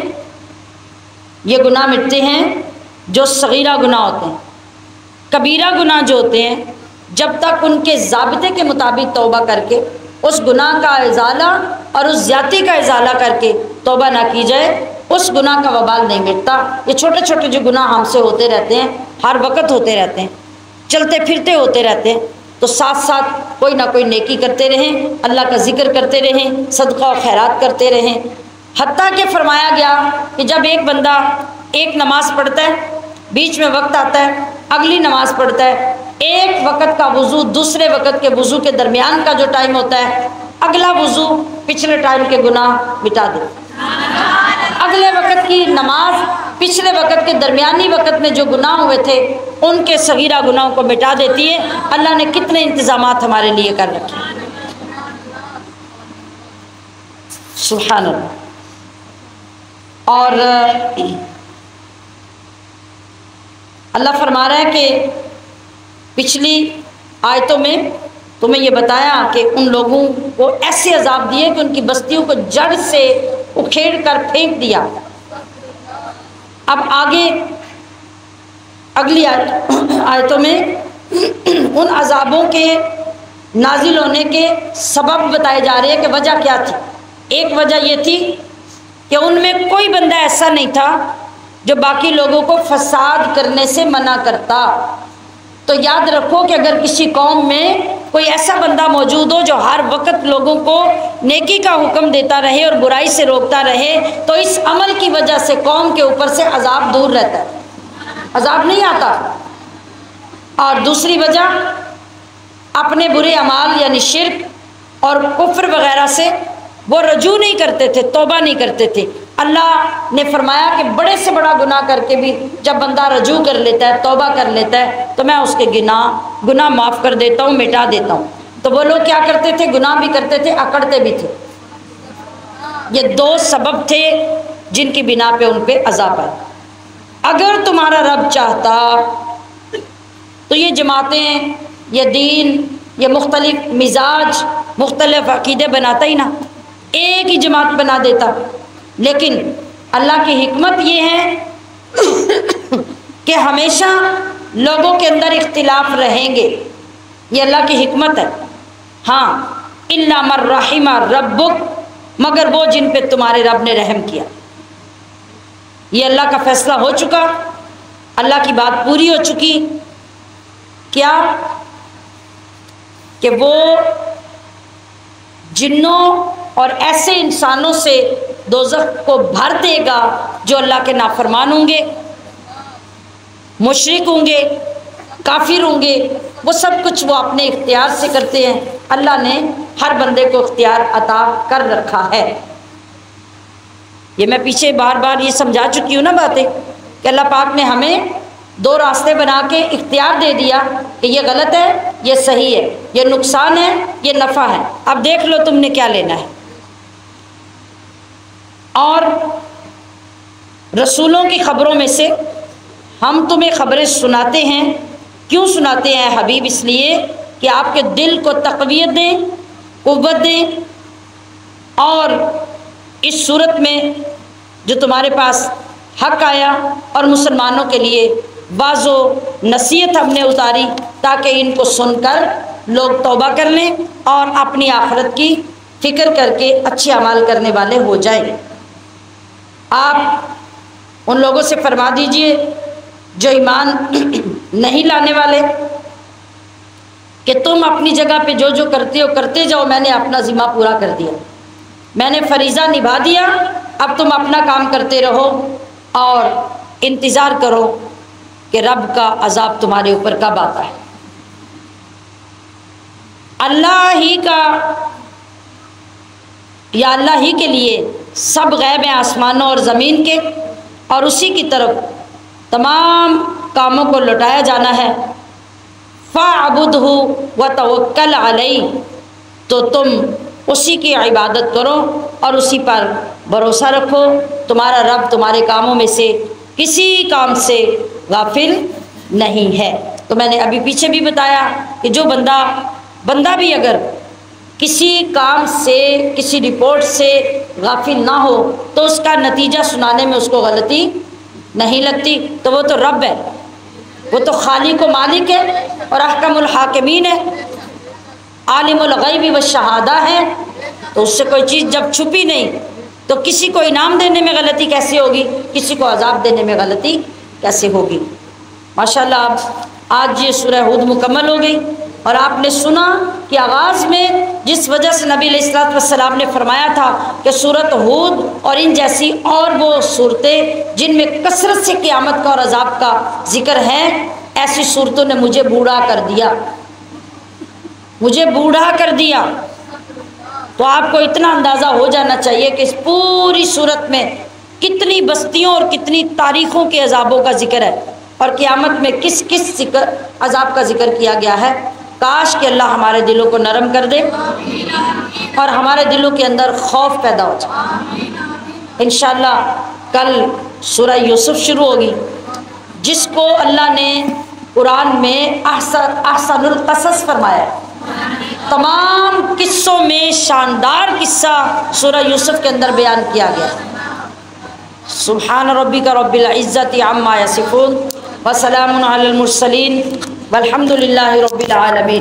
یہ گناہ مٹتے ہیں جو صغیرہ گناہ ہوتے ہیں۔ کبیرہ گناہ جو ہوتے ہیں جب تک ان کے ضابطے کے مطابق توبہ کر کے اس گناہ کا ازالہ اور اس زیادتی کا ازالہ کر کے توبہ نہ کی جائے، اس گناہ کا وبال نہیں مٹتا۔ یہ چھوٹے چھوٹے جو گناہ ہم سے ہوتے رہتے ہیں، ہر وقت ہوتے رہتے ہیں، چلتے پھرتے ہوتے رہتے ہیں، تو ساتھ ساتھ کوئی نہ کوئی نیکی کرتے رہیں، اللہ کا ذکر کرتے رہیں، صدقہ و خیرات کرتے رہیں۔ حتیٰ کہ فرمایا گیا کہ جب ایک بندہ ایک نماز پڑھتا ہے، بیچ میں وقت آتا ہے، اگلی نماز پڑھتا ہے، ایک وقت کا وضو دوسرے وقت کے وضو کے درمیان کا جو ٹائم ہوتا ہے، اگلا وضو پچھلے ٹائم کے گناہ مٹا دے۔ اگلے وقت کی نماز پچھلے وقت کے درمیانی وقت میں جو گناہ ہوئے تھے ان کے صغیرہ گناہوں کو مٹا دیتی ہے۔ اللہ نے کتنے انتظامات ہمارے لیے کر رکھے، سبحان اللہ۔ اور اللہ فرما رہا ہے کہ پچھلی آیتوں میں تمہیں یہ بتایا کہ ان لوگوں کو ایسے عذاب دیے کہ ان کی بستیوں کو جڑ سے اکھیڑ کر پھینک دیا۔ اب آگے اگلی آیتوں میں ان عذابوں کے نازل ہونے کے سبب بتائے جا رہے ہیں کہ وجہ کیا تھی۔ ایک وجہ یہ تھی کہ ان میں کوئی بندہ ایسا نہیں تھا جو باقی لوگوں کو فساد کرنے سے منع کرتا۔ تو یاد رکھو کہ اگر کسی قوم میں کوئی ایسا بندہ موجود ہو جو ہر وقت لوگوں کو نیکی کا حکم دیتا رہے اور برائی سے روکتا رہے، تو اس عمل کی وجہ سے قوم کے اوپر سے عذاب دور رہتا ہے، عذاب نہیں آتا۔ اور دوسری وجہ، اپنے برے اعمال یعنی شرک اور کفر وغیرہ سے وہ رجوع نہیں کرتے تھے، توبہ نہیں کرتے تھے۔ اللہ نے فرمایا کہ بڑے سے بڑا گناہ کر کے بھی جب بندہ رجوع کر لیتا ہے، توبہ کر لیتا ہے، تو میں اس کے گناہ معاف کر دیتا ہوں، مٹا دیتا ہوں۔ تو وہ لوگ کیا کرتے تھے؟ گناہ بھی کرتے تھے، اکڑتے بھی تھے۔ یہ دو سبب تھے جن کی بنا پہ ان پہ عذاب آیا۔ اگر تمہارا رب چاہتا تو یہ جماعتیں، یہ دین، یہ مختلف مزاج، مختلف عقیدے بناتا ہی نہ، ایک ہی جماعت بنا دیتا۔ لیکن اللہ کی حکمت یہ ہے کہ ہمیشہ لوگوں کے اندر اختلاف رہیں گے، یہ اللہ کی حکمت ہے۔ ہاں، الا من رحم ربک، مگر وہ جن پہ تمہارے رب نے رحم کیا۔ یہ اللہ کا فیصلہ ہو چکا، اللہ کی بات پوری ہو چکی۔ کیا کہ وہ جنوں اور ایسے انسانوں سے دوزخ کو بھر دے گا جو اللہ کے نافرمان ہوں گے، مشرک ہوں گے، کافر ہوں گے۔ وہ سب کچھ وہ اپنے اختیار سے کرتے ہیں، اللہ نے ہر بندے کو اختیار عطا کر رکھا ہے۔ یہ میں پیچھے بار بار یہ سمجھا چکی ہوں نا باتیں، کہ اللہ پاک نے ہمیں دو راستے بنا کے اختیار دے دیا کہ یہ غلط ہے، یہ صحیح ہے، یہ نقصان ہے، یہ نفع ہے، اب دیکھ لو تم نے کیا لینا ہے۔ اور رسولوں کی خبروں میں سے ہم تمہیں خبریں سناتے ہیں۔ کیوں سناتے ہیں حبیب؟ اس لیے کہ آپ کے دل کو تقویت دیں، قوت دیں، اور اس صورت میں جو تمہارے پاس حق آیا اور مسلمانوں کے لیے واضح نصیحت ہم نے اتاری، تاکہ ان کو سن کر لوگ توبہ کر لیں اور اپنی آخرت کی فکر کر کے اچھے اعمال کرنے والے ہو جائیں۔ آپ ان لوگوں سے فرما دیجئے جو ایمان نہیں لانے والے کہ تم اپنی جگہ پہ جو جو کرتے ہو کرتے جاؤ، میں نے اپنا ذمہ پورا کر دیا، میں نے فریضہ نبھا دیا، اب تم اپنا کام کرتے رہو اور انتظار کرو کہ رب کا عذاب تمہارے اوپر کب آتا ہے۔ اللہ ہی کا یا اللہ ہی کے لیے سب غیب ہیں آسمانوں اور زمین کے، اور اسی کی طرف تمام کاموں کو لوٹایا جانا ہے۔ فَاعْبُدْهُ وَتَوَكَّلْ عَلَيْهِ، تو تم اسی کی عبادت کرو اور اسی پر بھروسہ رکھو۔ تمہارا رب تمہارے کاموں میں سے کسی کام سے غافل نہیں ہے۔ تو میں نے ابھی پیچھے بھی بتایا کہ جو بندہ بھی اگر کسی کام سے، کسی رپورٹ سے غافل نہ ہو تو اس کا نتیجہ سنانے میں اس کو غلطی نہیں لگتی، تو وہ تو رب ہے، وہ تو خالق و مالک ہے اور احکم الحاکمین ہے، عالم الغیب والشہادہ ہے۔ تو اس سے کوئی چیز جب چھپی نہیں تو کسی کو انعام دینے میں غلطی کیسے ہوگی، کسی کو عذاب دینے میں غلطی کیسے ہوگی۔ ماشاءاللہ آج یہ سورہ ہود مکمل ہو گئی، اور آپ نے سنا کہ آغاز میں جس وجہ سے نبی علیہ الصلوۃ والسلام نے فرمایا تھا کہ سورۃ ہود اور ان جیسی اور وہ صورتیں جن میں کثرت سے قیامت کا اور عذاب کا ذکر ہے، ایسی صورتوں نے مجھے بوڑھا کر دیا، مجھے بوڑھا کر دیا۔ تو آپ کو اتنا اندازہ ہو جانا چاہیے کہ اس پوری صورت میں کتنی بستیوں اور کتنی تاریخوں کے عذابوں کا ذکر ہے، اور قیامت میں کس کس عذاب کا ذکر کیا گیا ہے۔ کاش کہ اللہ ہمارے دلوں کو نرم کر دے اور ہمارے دلوں کے اندر خوف پیدا ہو جائے۔ انشاءاللہ کل سورہ یوسف شروع ہوگی، جس کو اللہ نے قرآن میں احسن القصص فرمایا ہے۔ تمام قصوں میں شاندار قصہ سورہ یوسف کے اندر بیان کیا گیا۔ سبحان ربک رب العزت عما یصفون وسلام علی المرسلین والحمد للہ رب العالمین۔